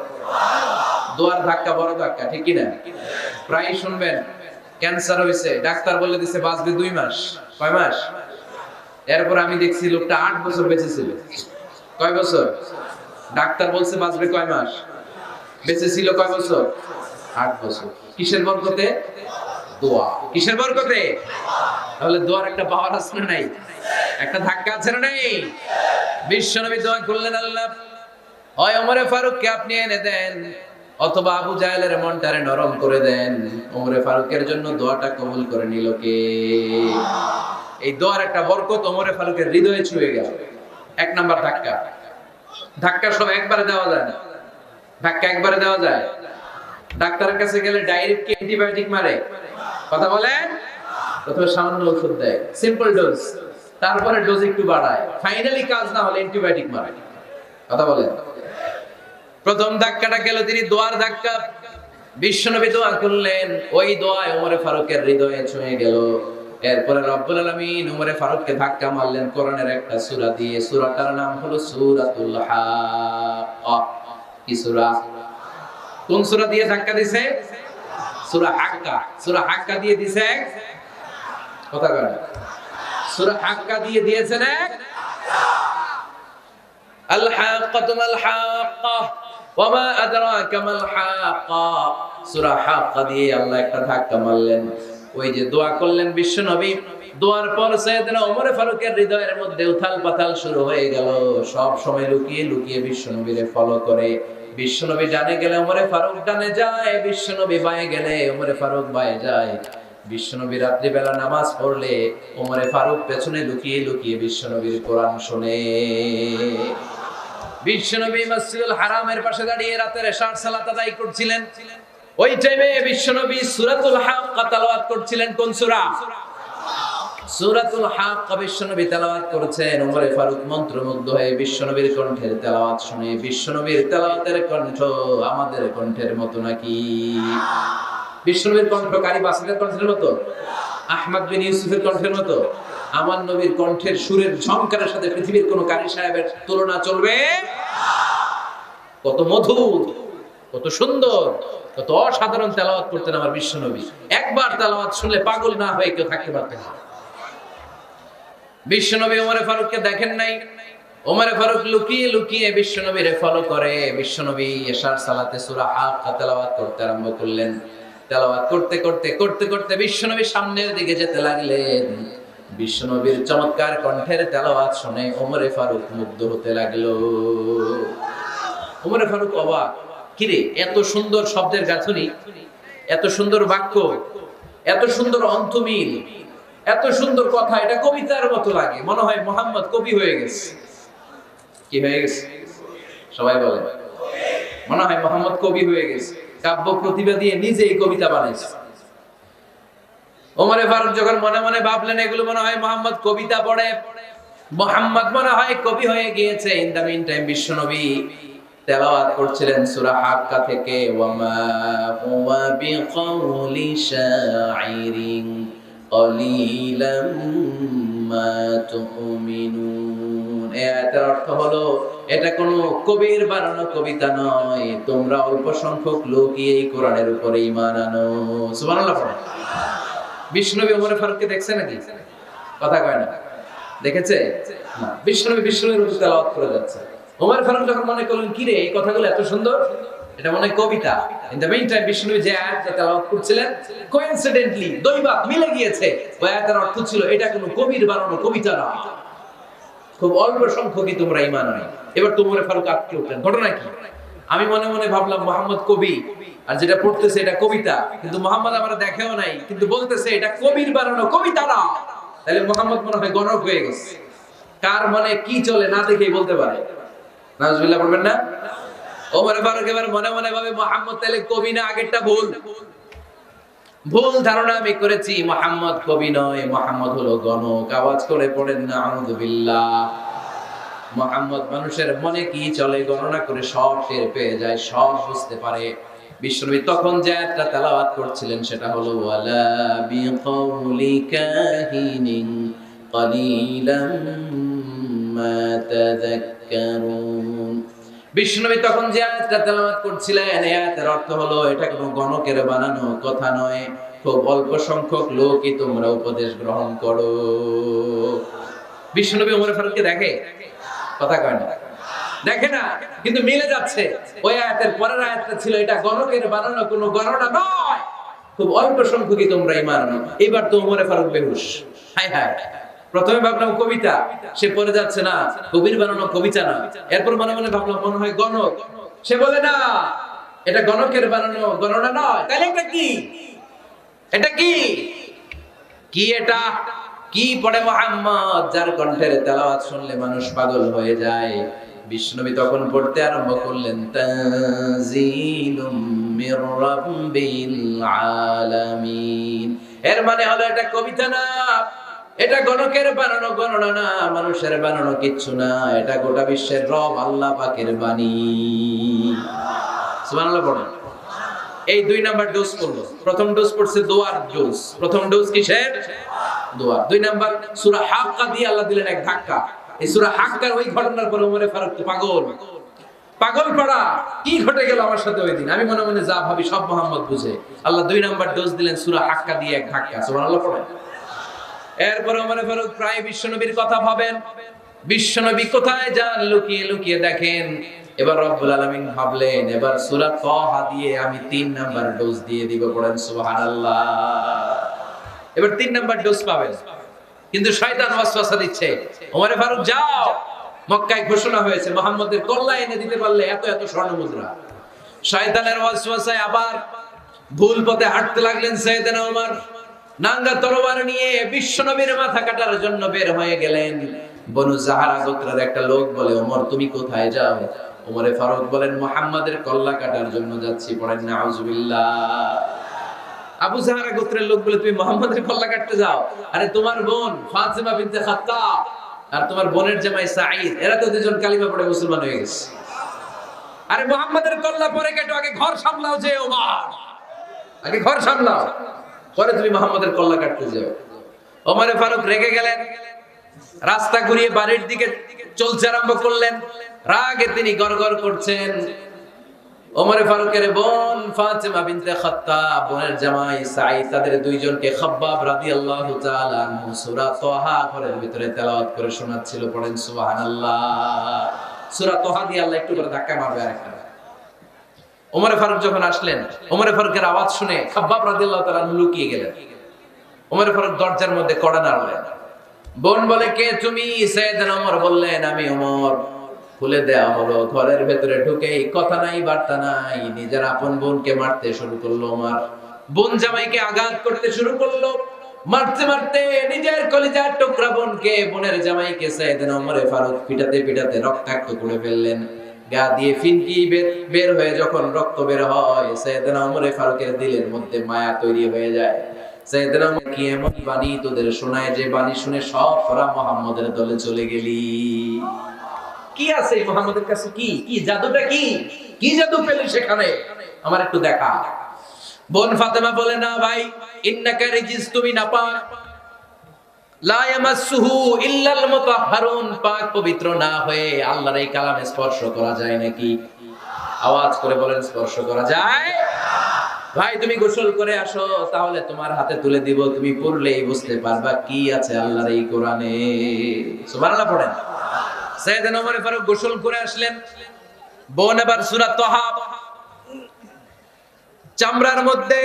দোয়ার ধাক্কা বড় ধাক্কা, ঠিক কি না? প্রায় শুনবেন ক্যান্সার হয়েছে, ডাক্তার বলে দিছে বাঁচবে 2 মাস। কয় মাস? এরপর আমি দেখছি লোকটা 8 বছর বেঁচে ছিল। কয় বছর? ডাক্তার বলছে বাঁচবে কয় মাস, বেঁচে ছিল কয় বছর? 8 বছর। কিসের বরকতে? দোয়া। কিসের বরকতে? তাহলে দোয়ার একটা পাওয়ার আছে না নাই? একটা ধাক্কা আছে না নাই? বিশ্বনবী দোয়া করলেন, আল্লাহ, হয় ওমরে ফারুককে আপনি এনে দেন, অথবা আবু জাহেলের মনটারে নরম করে দেন। ওমরে ফারুকের জন্য দোয়াটা কবুল করে নিল কে? এই দোয়ার একটা বরকত ওমরে ফারুকের হৃদয়ে ছুঁয়ে গেল। 1 নাম্বার ধাক্কা। ধাক্কা সব একবারে দেওয়া যায় না। ধাক্কা একবারে দেওয়া যায়? ডাক্তারের কাছে গেলে ডাইরেক্ট কি অ্যান্টিবায়োটিক মারে? কথা বলেন। প্রথমে সামান্য ওষুধ দেয়, সিম্পল ডোজ, তারপরে ডোজ একটু বাড়ায়, ফাইনালি কাজ না হলে অ্যান্টিবায়োটিক মারে। কথা বলেন। প্রথম ধাক্কাটা গেল তিনি দোয়ার ধাক্কা। বিশ্বনবী দোয়া করলেন, ওই দোয়ায় ওমর ফারুকের হৃদয়ে ছুঁয়ে গেল। এরপরে রব্বুল আলামিন ওমর ফারুককে ধাক্কা মারলেন কোরআনের একটা সূরা দিয়ে। সূরাটার নাম হলো সূরাতুল হাক্কা। কি সূরা? কোন সূরা দিয়ে ধাক্কা দিয়েছে? সূরা হাক্কা। সূরা হাক্কা দিয়ে দিয়েছে এক কথা বলেন। সূরা হাক্কা দিয়ে দিয়েছেন এক। আল হাক্কাতু মাল হাক্কা ওয়া মা আদরাকা মাল হাক্কা। সূরা হাক্কা দিয়ে আল্লাহ একটা ধাক্কা মারলেন। ওই যে দোয়া করলেন বিশ্বনবী, দোয়ার পর সাইয়েদনা ওমর ফারুকের হৃদয়ের মধ্যে উথাল পাতাল শুরু হয়ে গেল। সব সময় লুকিয়ে লুকিয়ে বিশ্বনবীরে ফলো করে। বিশ্বনবী ডানে গেলে ওমর ফারুক ডানে যায়, বিশ্বনবী বায়ে গেলে ওমর ফারুক বায়ে যায়। বিশ্বনবী রাত্রি বেলা নামাজ পড়লে ওমর ফারুক পেছনে লুকিয়ে লুকিয়ে বিশ্বনবীর কোরআন শুনে। বিশ্বনবী মসজিদুল হারামের পাশে দাঁড়িয়ে রাতের এশার সালাত আদায় করছিলেন। ওই টাইমে বিশ্বনবী সূরাতুল হাক্কা তেলাওয়াত করছিলেন। কোন সূরা? সূরাতুল হাক্কা বিশ্বনবী তেলাওয়াত করেছেন। ওমর ফারুক মন্ত্রমুগ্ধ হয়ে বিশ্বনবীর কণ্ঠের তেলাওয়াত শুনে, বিশ্বনবীর তেলাওয়াতের কণ্ঠ আমাদের কণ্ঠের মতো নাকি? বিশ্বনবীর কণ্ঠ কারি বাসিদের কণ্ঠের মতো? আহমদ বিন ইউসুফের কণ্ঠের মতো? আমার নবীর কণ্ঠের সুরের ঝংকারের সাথে পৃথিবীর কোন কারি সাহেবের তুলনা চলবে? কত মধুর, কত সুন্দর, কত অসাধারণ তেলাওয়াত করতেন আমার বিশ্বনবী। একবার তেলাওয়াত শুনলে পাগল না হয়ে কেউ থাকতে পারতেন না। বিশ্বনবী ওমর ফারুককে দেখেন নাই। ওমর ফারুক লুকিয়ে লুকিয়ে বিশ্বনবীরে ফলো করে। বিশ্বনবী এশার সালাতে সূরা হাক্কা তেলাওয়াত করতে আরম্ভ করলেন। তেলাওয়াত করতে করতে করতে করতে বিশ্বনবী সামনের দিকে যেতে লাগলেন। বিশ্বনবীর চমৎকার কণ্ঠের তেলাওয়াত শুনে ওমর ফারুক মুগ্ধ হতে লাগলো। ওমর ফারুক অবাক, কিরে এত সুন্দর শব্দের গাঁথনি, এত সুন্দর বাক্য, এত সুন্দর অন্তমিল, এত সুন্দর কথা, এটা কবিতার মতো লাগে। মনে হয় মুহাম্মদ কবি হয়ে গেছে। কি হয়ে গেছে? সবাই বলেন। মনে হয় মুহাম্মদ কবি হয়ে গেছে, কাব্য প্রতিভা দিয়ে নিজেই কবিতা বানাইছে। ওমর ফারুক যখন মনে মনে ভাবলেন এগুলো মনে হয় মুহাম্মদ কবিতা পড়ে, মুহাম্মদ মনে হয় কবি হয়ে গিয়েছে। ইন দা মিন টাইম বিশ্বনবী তেলাওয়াত করছিলেন সূরা হাক্কা থেকে, ওয়ামা হুয়া বিকাউলি শাইরিন ক্বালিলাম মা তুমিনুন। এর অর্থ হলো এটা কোনো কবির বানানো কবিতা নয়, তোমরা অল্প সংখ্যক লোকই এই কোরআনের উপরে ঈমান আনো। সুবহানাল্লাহ। বিশ্বনবী ওমর ফারুককে দেখছে নাকি? কথা কয় না। দেখেছে না? বিশ্বনবীর উপর তেলাওয়াত করে যাচ্ছে। ওমর ফারুক যখন মনে করলেন কি রে এই কথাগুলো এত সুন্দর, এটা মনে হয় কবিতা। ইন দ্য মিন টাইম বিশ্বনবী যে আয়াতটা তেলাওয়াত করছিলেন, কোইন্সিডেন্টলি দৈবাত মিলে গিয়েছে। ওই আয়াতের অর্থ ছিল এটা কোনো কবির বানানো কবিতা না, খুব অল্প সংখ্যকই তোমরা ঈমান আনো। এবার তো ওমর ফারুক আটকে উঠলেন। ঘটনা কি? আমি মনে মনে ভাবলাম মুহাম্মদ কবি, আর যেটা পড়তেছে এটা কবিতা, কিন্তু মুহাম্মদ আমরা দেখেও নাই, কিন্তু বলতেছে এটা কবির বানানো কবিতা না। তাহলে মুহাম্মদ মনে হয় গণক হয়ে গেছে। কার মনে কি চলে না দেখেই বলতে পারে। নাউজুবিল্লাহ পড়বেন না? ওমর ফারুক এবার মনে মনে ভাবে মুহাম্মদ তাহলে কবি না, আগেরটা ভুল ধারণা আমি করেছি। মুহাম্মদ কবি নয়, মুহাম্মদ হলো গণক। আওয়াজ করে পড়েন না আউযুবিল্লাহ। মুহাম্মদ মানুষের মনে কি চলে গণনা করে সব টের পেয়ে যায়, সব বুঝতে পারে। বিশ্বনবী তখন যে আয়াতটা তেলাওয়াত করছিলেন সেটা হলো ওয়ালা বিকাউলি কাহিনিন ক্বালিলাম মা তাযাক্কারুন। বিশ্বনবী তখন যে আয়াতটা তেলাওয়াত করছিলেন এই আয়াতের অর্থ হলো এটা কোনো গণকের বানানো কথা নয়, খুব অল্প সংখ্যক লোকই তোমরা উপদেশ গ্রহণ করো। বিশ্বনবী ওমর ফারুককে দেখে? কথা কয় না। দেখে না, কিন্তু মিলে যাচ্ছে। ওই আয়াতের পরের আয়াতটা ছিল এটা গণকের বানানো কোনো গণনা নয়, খুব অল্প সংখ্যকই তোমরা ঈমান আনো। এবার তো ওমর ফারুক বেহুশ। হায় হায়, প্রথমে ভাবলাম কবিতা, সে পড়ে যাচ্ছে না কবির বানানো কবিতা না। এরপর মনে মনে ভাবলাম মনে হয় গণক, সে বলে না এটা গণকের বানানো গণনা নয়। তাহলে এটা কি? এটা কি? কি এটা? কি পড়ে মুহাম্মদ, যার কণ্ঠের তেলাওয়াত শুনলে মানুষ পাগল হয়ে যায়। বিশ্বনবী তখন পড়তে আরম্ভ করলেন তানজিলুম মির রাব্বিল আলামিন। এর মানে হলো এটা কবিতা না, এটা গণকের বানানো গণনা না, মানুষের বানানো কিচ্ছু না, এটা গোটা বিশ্বের রব আল্লাহ পাকের বাণী। সুবহানাল্লাহ পড়েন। এই 2 নাম্বার ডোজ পড়লো। প্রথম ডোজ পড়ছে দোয়ার ডোজ। প্রথম ডোজ কিসের? দোয়া। 2 নাম্বার সূরা হাক্কা দিয়ে আল্লাহ দিলেন এক ধাক্কা। এই সূরা হাক্কার ওই ঘটনার পরে ওমরে ফারুক তো পাগল পাড়া, কি ঘটে গেল আমার সাথে ওই দিন? আমি মনে মনে যা ভাবি সব মোহাম্মদ বুঝে। আল্লাহ 2 নাম্বার ডোজ দিলেন সূরা হাক্কা দিয়ে এক ধাক্কা। সুবহানাল্লাহ পড়েন। এরপরে ওমরে ফারুক প্রায় বিশ্বনবীর কথা ভাবেন, বিশ্বনবী কোথায় যান লুকিয়ে লুকিয়ে দেখেন। এবার রব্বুল আলামিন ভাবলেন এবার সূরা তাহা দিয়ে আমি 3 নাম্বার ডোজ দিয়ে দিব। পড়েন সুবহানাল্লাহ। এবার 3 নাম্বার ডোজ পাবেন, কিন্তু শয়তান ওয়াসওয়াসা দিচ্ছে, ওমরে ফারুক যাও, মক্কায় ঘোষণা হয়েছে মুহাম্মদের কল্লা এনে দিতে পারলে এত এত স্বর্ণ মুদ্রা। শয়তানের ওয়াসওয়াসায় আবার ভুল পথে হাঁটতে লাগলেন সাইয়েদনা ওমর। নাঙ্গা তরবারি নিয়ে বিশ্বনবীর মাথা কাটার জন্য বের হয়ে গেলেন। বনু জাহারা গোত্রের একটা লোক বলে, ওমর তুমি কোথায় যাও? ওমরে ফারুক বলেন, মুহাম্মাদের কল্লা কাটার জন্য যাচ্ছি। পড়েন নাউজুবিল্লাহ। আবু জাহারা গোত্রের লোক বলে, তুমি মুহাম্মাদের কল্লা কাটতে যাও? আরে তোমার বোন ফাতিমা বিনতে খাত্তাব আর তোমার বোনের জামাই সাঈদ, এরা তো দুজন কালিমা পড়ে মুসলমান হয়ে গেছে। আরে মুহাম্মাদের কল্লা পরে কাটো, আগে ঘর সামলাও। যে ওমর, আগে ঘর সামলাও, পরে তুমি মুহাম্মাদের কল্লা কাটতে যাও। ওমরে ফারুক রেগে গেলেন, রাস্তা ঘুরিয়ে বাড়ির দিকে চলতে আরম্ভ করলেন। রাগে তিনি গড়গড় করছেন। ওমরে ফারুকের বোন ফাতিমা বিনতে খাত্তাব, বোনের জামাই সাঈদ, তাদের দুইজনকে খাব্বাব রাদিয়াল্লাহু তাআলা আনহু সূরা তাহা ঘরের ভিতরে তেলাওয়াত করে শোনাচ্ছিল। পড়েন সুবহানাল্লাহ। সূরা তাহা দিয়ে আল্লাহ একটু করে ধাক্কা মারবে আরেকটা। ওমরে ফারুক যখন আসলেন, ওমরে ফারুকের আওয়াজ শুনে খাব্বাব রাদিয়াল্লাহু তাআলা আনহু লুকিয়ে গেলেন। ওমরে ফারুক দরজার মধ্যে কড়া নাড়লেন। বোন বলে, কে তুমি? সাইয়েদনা ওমর বললেন, আমি ওমর। খুলে দেওয়া হলো। ঘরের ভেতরে ঢুকেই কথা নাই বার্তা নাই, নিজের আপন বোনকে মারতে শুরু করলো ওমর। বোন জামাইকে আঘাত করতে শুরু করলো। মারতে মারতে নিজের কলিজার টুকরা বোনকে, বোনের জামাইকে সাইয়েদনা ওমরে ফারুক পিটাতে পিটাতে রক্তাক্ত করে ফেললেন। গা দিয়ে ফিনকি বের হয়ে যখন রক্ত বের হয়, সাইয়েদনা ওমরে ফারুকের দিলের মধ্যে মায়া তৈরি হয়ে যায়। সাইয়েদনা ওমর, কি এমন বাণী তোদের শোনায় যে বাণী শুনে সব তোরা মুহাম্মদের দলে চলে গেলি? কি আছে মুহাম্মদের কাছে? কি কি জাদুটা? কি কি জাদু পেলি সেখানে? আমার একটু দেখা। বোন ফাতেমা বলে, না ভাই, ইন্নাকা রিজিস, তুমি নাপাক, লা ইয়ামাসসুহু ইল্লাল মুতাহহারুন, পাক পবিত্র না হয়ে আল্লাহর এই কালামে স্পর্শ করা যায় নাকি? আওয়াজ করে বলেন, স্পর্শ করা যায়? ভাই তুমি গোসল করে আসো, তাহলে তোমার হাতে তুলে দিব, তুমি পড়লেই বুঝতে পারবা কি আছে আল্লাহর এই কোরআনে। সুবহানাল্লাহ পড়েন। সাইয়েদনা ওমর ফারুক গোসল করে আসলেন। বোন আবার সূরা তাহা চামড়ার মধ্যে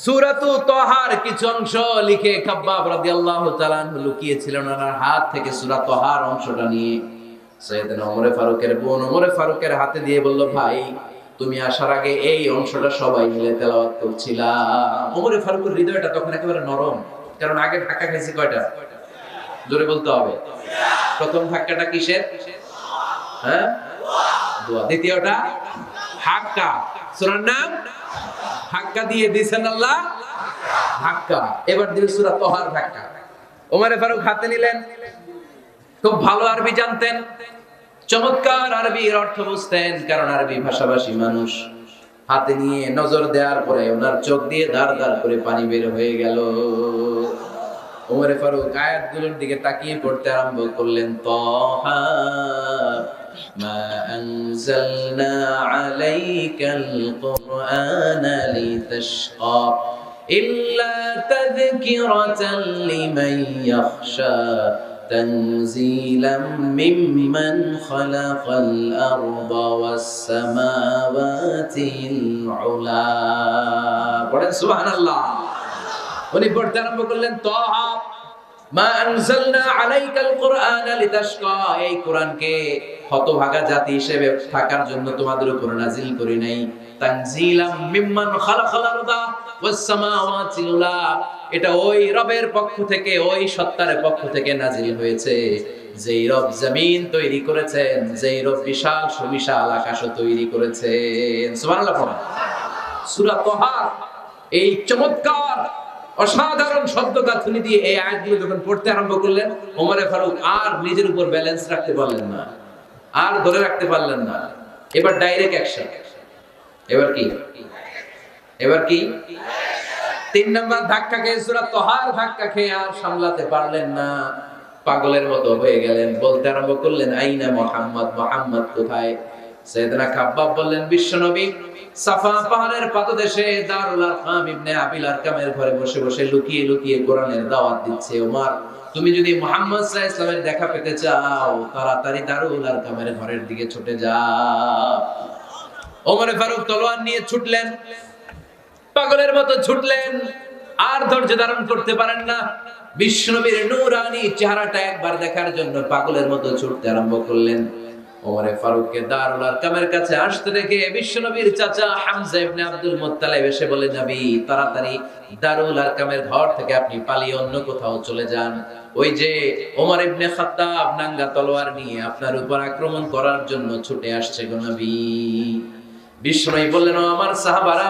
সূরাতু তাহার কিছু অংশ লিখে খাব্বাব রাদিয়াল্লাহু তাআলা আনহু লুকিয়েছিলেন, ওনার হাত থেকে সূরা তাহার অংশটা নিয়ে সাইয়েদনা ওমর ফারুকের বোন ওমর ফারুকের হাতে দিয়ে বলল, ভাই তুমি আসার আগে এই অংশটা সবাই মিলে তেলাওয়াত করছিলাম। ওমর ফারুকের হৃদয়টা তখন একেবারে নরম, কারণ আগে ধাক্কা খাইছে কয়টা? জোরে বলতে হবে। প্রথম ধাক্কাটা কিসের? হ্যাঁ, দোয়া। দ্বিতীয়টা হাক্কা, সূরার নাম হাক্কা দিয়ে দিয়েছেন আল্লাহ, হাক্কা। এবার দিল সূরা তাহার ধাক্কা। ওমর ফারুক হাতে নিলেন। খুব ভালো আরবি জানতেন, চমৎকার আরবির অর্থ বুঝতেন, কারণ আরবি ভাষাভাষী মানুষ। হাতে নিয়ে নজর দেওয়ার পরে ওনার চোখ দিয়ে ধার ধার করে পানি বের হয়ে গেল। ওমর ফারুক আয়াতগুলোর দিকে তাকিয়ে পড়তে আরম্ভ করলেন। তাহা মা আনজালনা আলাইকাল কুরআনা লিতাশকা ইল্লা তাযকিরাতান লিমান ইয়াখশা তানজিলাম মিম্মান খালাকাল আরদা ওয়াস সামাওয়াতিল উলা। পড়েন সুবহানাল্লাহ। উনি পড়তে আরম্ভ করলেন, তাহা মা আনজালনা আলাইকাল কুরআনা লিতাশকা, এই কোরআনকে হতভাগা জাতি হিসেবে থাকার জন্য তোমাদের উপর নাজিল করি নাই। তানজিলাম মিম্মান খালাকাল আরদা, ওয়াস সামাওয়াতিল উলা, এটা ওই রবের পক্ষ থেকে, ওই সত্তার পক্ষ থেকে নাজিল হয়েছে যেই রব জমিন তৈরি করেছেন, যেই রব বিশাল সুবিশাল আকাশও তৈরি করেছেন। সুবহানাল্লাহ পড়েন। সূরা তাহা এই চমৎকার অসাধারণ শব্দ গাঁথনি দিয়ে এই আয়াতগুলো যখন পড়তে আরম্ভ করলেন, ওমর ফারুক আর নিজের উপর ব্যালেন্স রাখতে পারলেন না, আর ধরে রাখতে পারলেন না। এবার ডাইরেক্ট অ্যাকশন। এবার কি 3 নাম্বার ধাক্কা খেয়ে, সূরা তাহার ধাক্কা খেয়ে আর সামলাতে পারলেন না, পাগলের মতো হয়ে গেলেন। বলতে আরম্ভ করলেন, আইনা মুহাম্মদ, মুহাম্মদ কোথায়? সাইয়েদনা খাব্বাব বললেন, বিশ্বনবী সাফা পাহাড়ের পাদদেশে দারুল আরকাম ইবনে আবিল আরকামের ঘরে বসে বসে লুকিয়ে লুকিয়ে কোরআনের দাওয়াত দিচ্ছে। ওমর, তুমি যদি মুহাম্মদ সাল্লাল্লাহু আলাইহি ওয়াসাল্লামের দেখা পেতে চাও, তাড়াতাড়ি দারুল আরকামের ঘরের দিকে ছুটে যাও। ওমর ফারুক তলোয়ার নিয়ে ছুটলেন, পাগলের মতো ছুটলেন, আর ধৈর্য ধারণ করতে পারেন না। বিশ্বনবীর নূরানী চেহারাটা একবার দেখার জন্য পাগলের মতো ছুটতে আরম্ভ করলেন। ওমর ফারুককে দারুল আরকামের কাছে আসতে দেখে বিশ্বনবীর চাচা হামজা ইবনে আব্দুল মুত্তালিব এসে বলে, নবী তাড়াতাড়ি দারুল আরকামের ঘর থেকে আপনি পালিয়ে অন্য কোথাও চলে যান। ওই যে ওমর ইবনে খাত্তাব নাঙ্গা তলোয়ার নিয়ে আপনার উপর আক্রমণ করার জন্য ছুটে আসছে গো নবী। বিশ্বনবী বললেন, ও আমার সাহাবারা,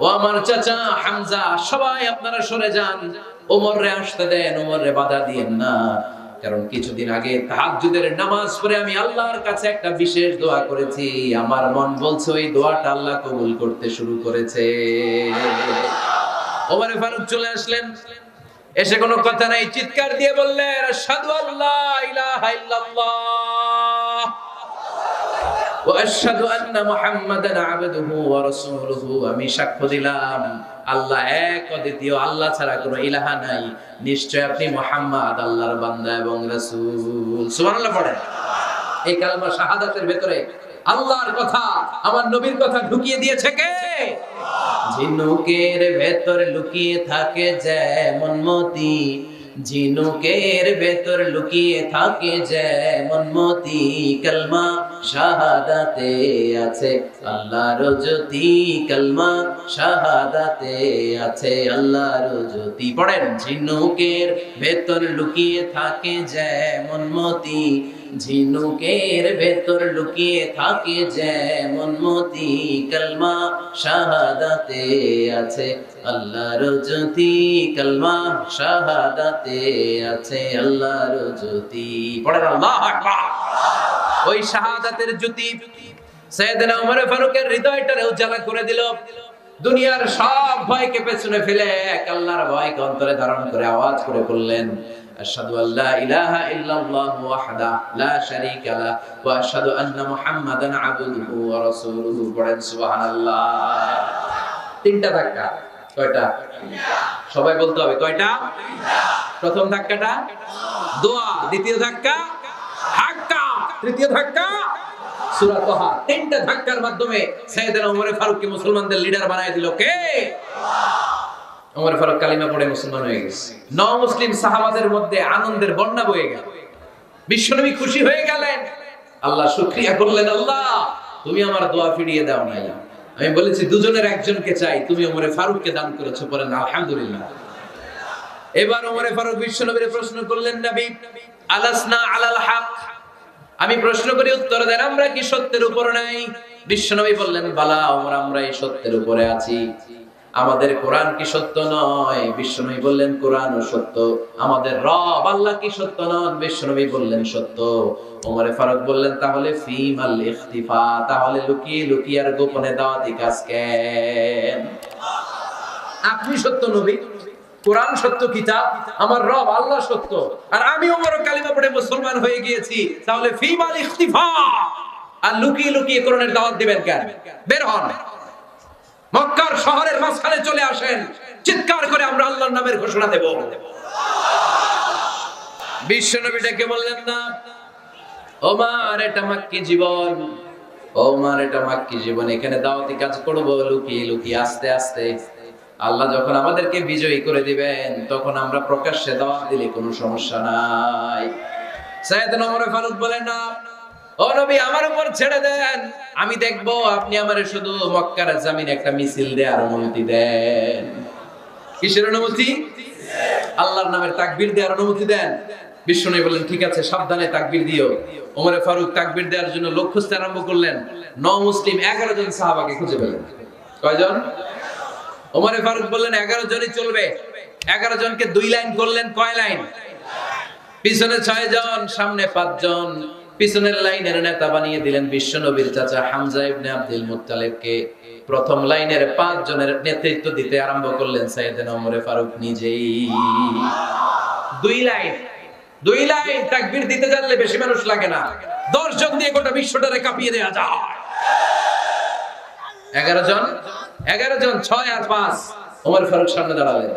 ও আমার চাচা হামজা, সবাই আপনারা সরে যান, ওমরে আসতে দেন, ওমরে বাধা দিয়েন না। কারণ কিছুদিন আগে তাহাজ্জুদের নামাজ পড়ে আমি আল্লাহর কাছে একটা বিশেষ দোয়া করেছি, আমার মন বলছে ওই দোয়াটা আল্লাহ কবুল করতে শুরু করেছে। ওমর ফারুক চলে আসলেন, এসে কোনো কথা নাই, চিৎকার দিয়ে বললেন, আশহাদু আল্লা ইলাহা ইল্লাল্লাহ ওয়া আশহাদু আন্না মুহাম্মাদান আবদুহু ওয়া রাসূলুহু, আমি সাক্ষ্য দিলাম আল্লাহ এক, অদ্বিতীয়, আল্লাহ ছাড়া কোনো ইলাহা নাই, নিশ্চয় আপনি মুহাম্মদ আল্লাহর বান্দা এবং রাসূল। সুবহানাল্লাহ পড়েন। এই কালেমা শাহাদাতের ভেতরে আল্লাহর কথা, আমার নবীর কথা ঢুকিয়ে দিয়েছে কে? ঝিনুকের ভেতর লুকিয়ে থাকে যেমন মতি, ঝিনুকের ভেতর লুকিয়ে থাকে যেমন মতি, কালমা শাহাদাতে আছে আল্লাহর জ্যোতি, কালমা শাহাদাতে আছে আল্লাহর জ্যোতি। পড়েন, ঝিনুকের ভেতর লুকিয়ে থাকে যেমন মতি, ঝিনুকের ভেতর লুকিয়ে থাকে যেমন মতি, কালমা শাহাদাতে আছে আল্লাহর জ্যোতি, কালমা শাহাদাতে আছে আল্লাহর জ্যোতি। পড়েন আল্লাহু আকবার। ওই শাহাদাতের জ্যোতি সাইয়েদনা ওমর ফারুকের হৃদয়টারে উজালা করে দিল। দুনিয়ার সব ভয়কে পেছনে ফেলে এক আল্লাহর ভয়কে অন্তরে ধারণ করে আওয়াজ করে বললেন, আশহাদু আল্লা ইলাহা ইল্লাল্লাহ ওয়াহদাহু লা শারীকা লাহু ওয়া আশহাদু আন্না মুহাম্মাদান আবদুহু ওয়া রাসূলুহু। পড়েন সুবহানাল্লাহ। 3টা ধাক্কা। কয়টা? সবাই বলতে হবে, কয়টা? প্রথম ধাক্কাটা দোয়া, দ্বিতীয় ধাক্কা হাক্কা, তৃতীয় ধাক্কা সূরা তাহা। 3টা ধাক্কার মাধ্যমে সাইয়েদনা ওমর ফারুককে মুসলমানদের লিডার বানায় দিল কে? ওমর ফারুক কালিমা পড়ে মুসলমান হয়ে গেছে। মুসলিম সাহাবাদের মধ্যে আনন্দের বন্যা বয়ে গেল। বিশ্বনবী খুশি হয়ে গেলেন, আল্লাহ শুকরিয়া করলেন, আল্লাহ তুমি আমার দোয়া ফিরিয়ে দাও নাই, আমি বলেছি দুজনের একজনকে চাই, তুমি ওমর ফারুককে দান করেছো। পড়েন আলহামদুলিল্লাহ। এবার ওমর ফারুক বিশ্বনবীর প্রশ্ন করলেন, নবী আলাসনা আলাল হক, আমি প্রশ্ন করি উত্তর দেন, আমরা কি সত্যের উপর নাই? বিশ্বনবী বললেন, বালা ওমর, আমরা এই সত্যের উপরে আছি। আমাদের কোরআন কি সত্য নয়? বিশ্বনবী বললেন, কোরআনও সত্য। আমাদের রব আল্লাহ কি সত্য নন? বিশ্বনবী বললেন, সত্য। ওমর ফারুক বললেন, তাহলে ফিমাল ইখতিফা, তাহলে লুকিয়ে লুকিয়ে আর গোপনে দাওয়াতি কাজ কেন? আপনি সত্য নবী, কোরআন সত্য কিতাব, আমার রব আল্লাহ সত্য, আর আমি ওমর কালিমা পড়ে মুসলমান হয়ে গিয়েছি, তাহলে ফিমাল ইখতিফা, আর লুকিয়ে লুকিয়ে কোরআনের দাওয়াত দিবেন কেন? বের হন, মক্কার শহরের মাঝখানে চলে আসেন, চিৎকার করে আমরা আল্লাহর নামের ঘোষণা দেব। বিশ্বনবী ডেকে বললেন, না ওমর, এটা মাক্কি জীবন, ওমর এটা মাক্কি জীবন, এখানে দাওয়াতি কাজ করব লুকিয়ে লুকিয়ে, আস্তে আস্তে। আল্লাহ যখন আমাদেরকে বিজয়ী করে দিবেন, তখন আমরা প্রকাশ্যে দাওয়াত দিলে কোনো সমস্যা নাই। সাইয়েদনা ওমর ফারুক বলেন, না ও নবী, আমার উপর ছেড়ে দেন, আমি দেখবো আপনি আমারে শুধু মক্কার জমিনে একটা মিছিল দেওয়ার অনুমতি দেন। কিসের অনুমতি? আল্লাহর নামের তাকবীর দেওয়ার অনুমতি দেন। বিশ্বনবী বললেন ঠিক আছে, সাবধানে তাকবীর দিও। ওমরে ফারুক তাকবীর দেওয়ার জন্য লক্ষ্য খুঁজতে আরম্ভ করলেন। মুসলিম 11 জন সাহাবাকে খুঁজে পেলেন। কয়জন? ওমরে ফারুক বললেন 11 জনই চলবে। 11 জনকে 2 লাইন করলেন। কয় লাইন? পিছনে 6 জন, সামনে 5 জন। পিছনের লাইনের নেতা বানিয়ে দিলেন বিশ্বনবীর চাচা হামজা ইবনে আব্দুল মুত্তালিবকে। প্রথম লাইনের 5 জনের নেতৃত্ব দিতে আরম্ভ করলেন সাইয়েদনা ওমরে ফারুক নিজেই। 2 লাইন তাকবীর দিতে জানলে বেশি মানুষ লাগে না, 10 জন দিয়ে গোটা বিশ্বটারে কাঁপিয়ে দেয়া যায়। 11 জন 6 আর 5। ওমর ফারুক সামনে দাঁড়ালেন।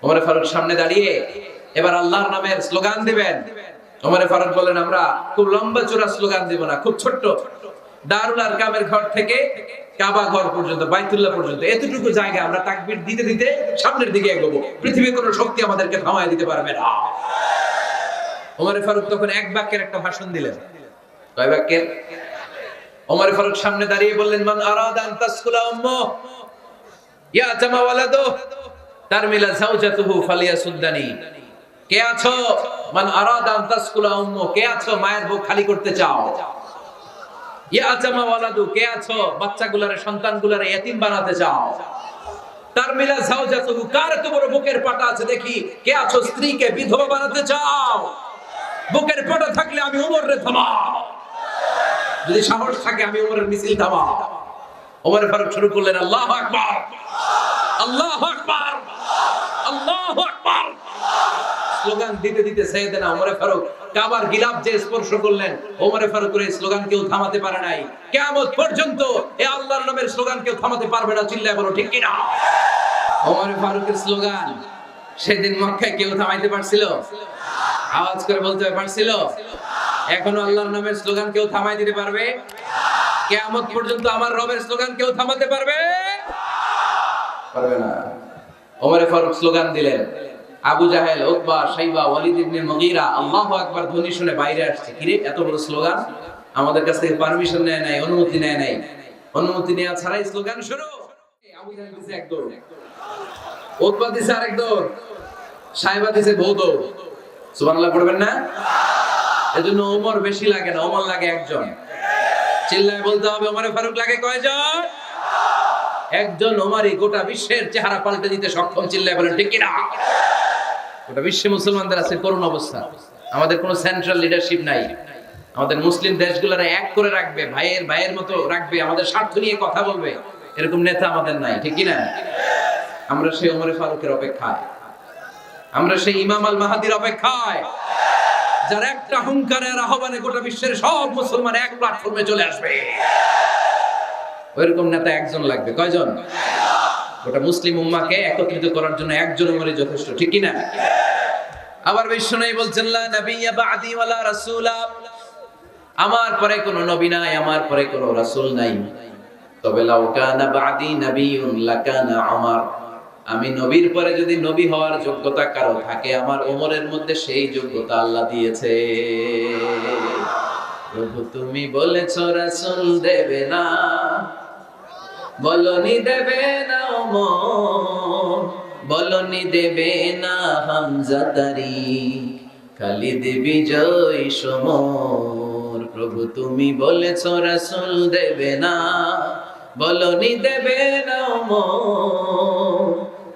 ওমর ফারুক সামনে দাঁড়িয়ে এবার আল্লাহর নামের স্লোগান দিবেন। ওমর ফারুক বলেন আমরা খুব লম্বা চূড়া স্লোগান দিব না, খুব ছোট্ট। দারুল আরকামের ঘর থেকে কাবা ঘর পর্যন্ত, বাইতুল্লাহ পর্যন্ত এতটুকু জায়গা আমরা তাকবীর দিতে দিতে সামনের দিকে এগোবো। পৃথিবীর কোনো শক্তি আমাদেরকে থামায় দিতে পারবে না। ওমর ফারুক তখন এক বাক্যের একটা ভাষণ দিলেন। কয় বাক্যের? ওমর ফারুক সামনে দাঁড়িয়ে বললেন মান আরাদা আন তাসকুলা উম্মু ইয়াতামা ওয়ালাদু তারমিলা যাওজাতুহু ফালিয়াসুদ্দানি। কে আছো? মান আরাদা আন তাসকুলা উম্মু, কে আছো মায়ের বুক খালি করতে চাও? ইয়াতামা ওয়ালাদু, কে আছো বাচ্চাগুলারে, সন্তানগুলারে এতিম বানাতে চাও? তারমিলা যাওজাতুহু, কার এত বড় বুকের পাটা আছে দেখি, কে আছো স্ত্রীকে বিধবা বানাতে চাও? বুকের পাটা থাকলে আমি ওমরে থামাও, যদি সাহস থাকে আমি ওমরের মিছিল থামাও। ওমর ফারুক শুরু করলেন আল্লাহু আকবার, আল্লাহু আকবার, আল্লাহু আকবার। স্লোগান দিতে দিতে সাইয়েদনা ওমর ফারুক কাবার গিলাফ যে স্পর্শ করলেন, ওমর ফারুকের এই স্লোগান কেউ থামাতে পারে নাই। কিয়ামত পর্যন্ত এই আল্লাহর নামের স্লোগান কেউ থামাতে পারবে না। চিল্লায় বলো ঠিক কি না? ওমর ফারুকের স্লোগান সেদিন মক্কায় কেউ থামাইতে পারছিল? আওয়াজ করে বলতে পারছিল? এখনো আল্লাহর নামের স্লোগান কেউ থামাই দিতে পারবে? কিয়ামত পর্যন্ত আমার রবের স্লোগান কেউ থামাতে পারবে? পারবে না। ওমর ফারুক স্লোগান দিলেন। আবু জাহেল, উতবা, শাইবা, ওয়ালিদ ইবনে মুগীরা আল্লাহু আকবার ধ্বনি শুনে বাইরে আসছে। কিরে এত বড় স্লোগান, আমাদের কাছ থেকে পারমিশন নেয় নাই, অনুমতি নেয় নাই। অনুমতি নেওয়া ছাড়াই স্লোগান শুরু। আবু জাহেল দিছে এক দৌড়, উতবা দিছে আরেক দৌড়, শাইবা দিছে বহু দৌড়। সুবহানাল্লাহ পড়বেন না? এজন্য ওমর বেশি লাগে না, ওমর লাগে একজন। চিল্লায় বলতে হবে ওমর ফারুক লাগে কয়জন? একজন। ওমরই গোটা বিশ্বের চেহারা পাল্টে দিতে সক্ষম। চিল্লায় বলেন ঠিক কি না? গোটা বিশ্বে মুসলমানদের আছে করুণ অবস্থা। আমাদের কোনো সেন্ট্রাল লিডারশিপ নাই। আমাদের মুসলিম দেশগুলোরে এক করে রাখবে, ভাইয়ের মতো রাখবে, আমাদের স্বার্থ নিয়ে কথা বলবে, এরকম নেতা আমাদের নাই। ঠিক কি না? আমরা সেই ওমর ফারুকের অপেক্ষায়, আমরা সেই ইমাম আল মাহদির অপেক্ষায়, যার একটা হুঙ্কারের আহ্বানে গোটা বিশ্বের সব মুসলমান এক প্ল্যাটফর্মে চলে আসবে। ওইরকম নেতা একজন লাগবে। কয়জন? গোটা মুসলিম উম্মাহকে একত্রিত করার জন্য একজন ওমরই যথেষ্ট। ঠিক কি না? আবার বিশ্বনবী বলছেন লা নাবিয়্যা বা'দি ওয়ালা রাসূলা, আমার পরে কোনো নবী নাই, আমার পরে কোনো রাসূল নাই। তবে লাউ কানা বা'দি নাবিয়্যুন লাকানা উমর, আমি নবীর পরে যদি নবী হওয়ার যোগ্যতা কারো থাকে, আমার ওমরের মধ্যে সেই যোগ্যতা আল্লাহ দিয়েছে। প্রভু তুমি বলেছো রাসূল দেবে না, বলনি দেবে না ওমর, বলনি দেবে না হামজা তারিক, খালিদ বিজয় সমর। প্রভু তুমি বলেছো রাসূল দেবে না, বলনি দেবে না ওমর,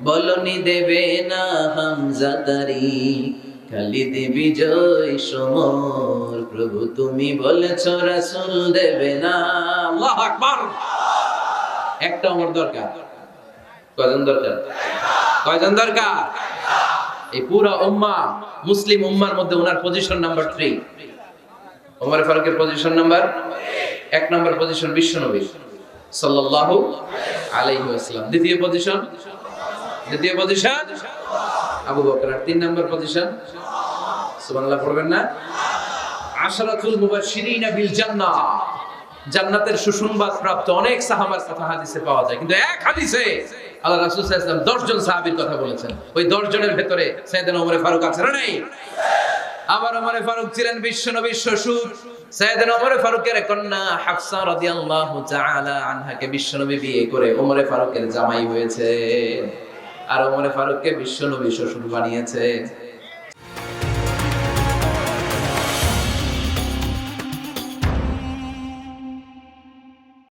বলনি দেবে না হামজা তারিক, খালিদ বিজয় সমর। প্রভু তুমি বলেছো রাসূল দেবে না। আল্লাহু আকবার। একটা ওমর দরকার। কয়জন দরকার? কয়জন দরকার? এই পুরো উম্মাহ, মুসলিম উম্মার মধ্যে ওনার পজিশন নাম্বার 3। ওমর ফারুকের পজিশন নাম্বার 1 নম্বর পজিশন বিশ্বনবী সাল্লাল্লাহু আলাইহি ওয়াসাল্লাম। দ্বিতীয় পজিশন আবু বকর। 3 নম্বর পজিশন সুবহানাল্লাহ পড়বেন না? আশরাতুল মুবাশশিরিনা বিল জান্নাহ, জান্নাতের সুসংবাদ প্রাপ্ত অনেক সাহাবার কথা হাদিসে পাওয়া যায়, কিন্তু এক হাদিসে আল্লাহ রাসূল সাল্লাল্লাহু আলাইহি ওয়াসাল্লাম 10 জন সাহাবীর কথা বলেছেন। ওই 10 জনের ভেতরে সাইয়েদনা ওমর ফারুক আছে না নাই? আবার ওমর ফারুক ছিলেন বিশ্বনবীর শ্বশুর। সাইয়েদনা ওমর ফারুকের কন্যা হাফসা রাদিয়াল্লাহু তাআলা আনহাকে বিশ্বনবী বিয়ে করে ওমর ফারুকের জামাই হয়েছে। আর ওমরে ফারুককে বিশ্ব নবী শ্বশুর বানিয়েছে।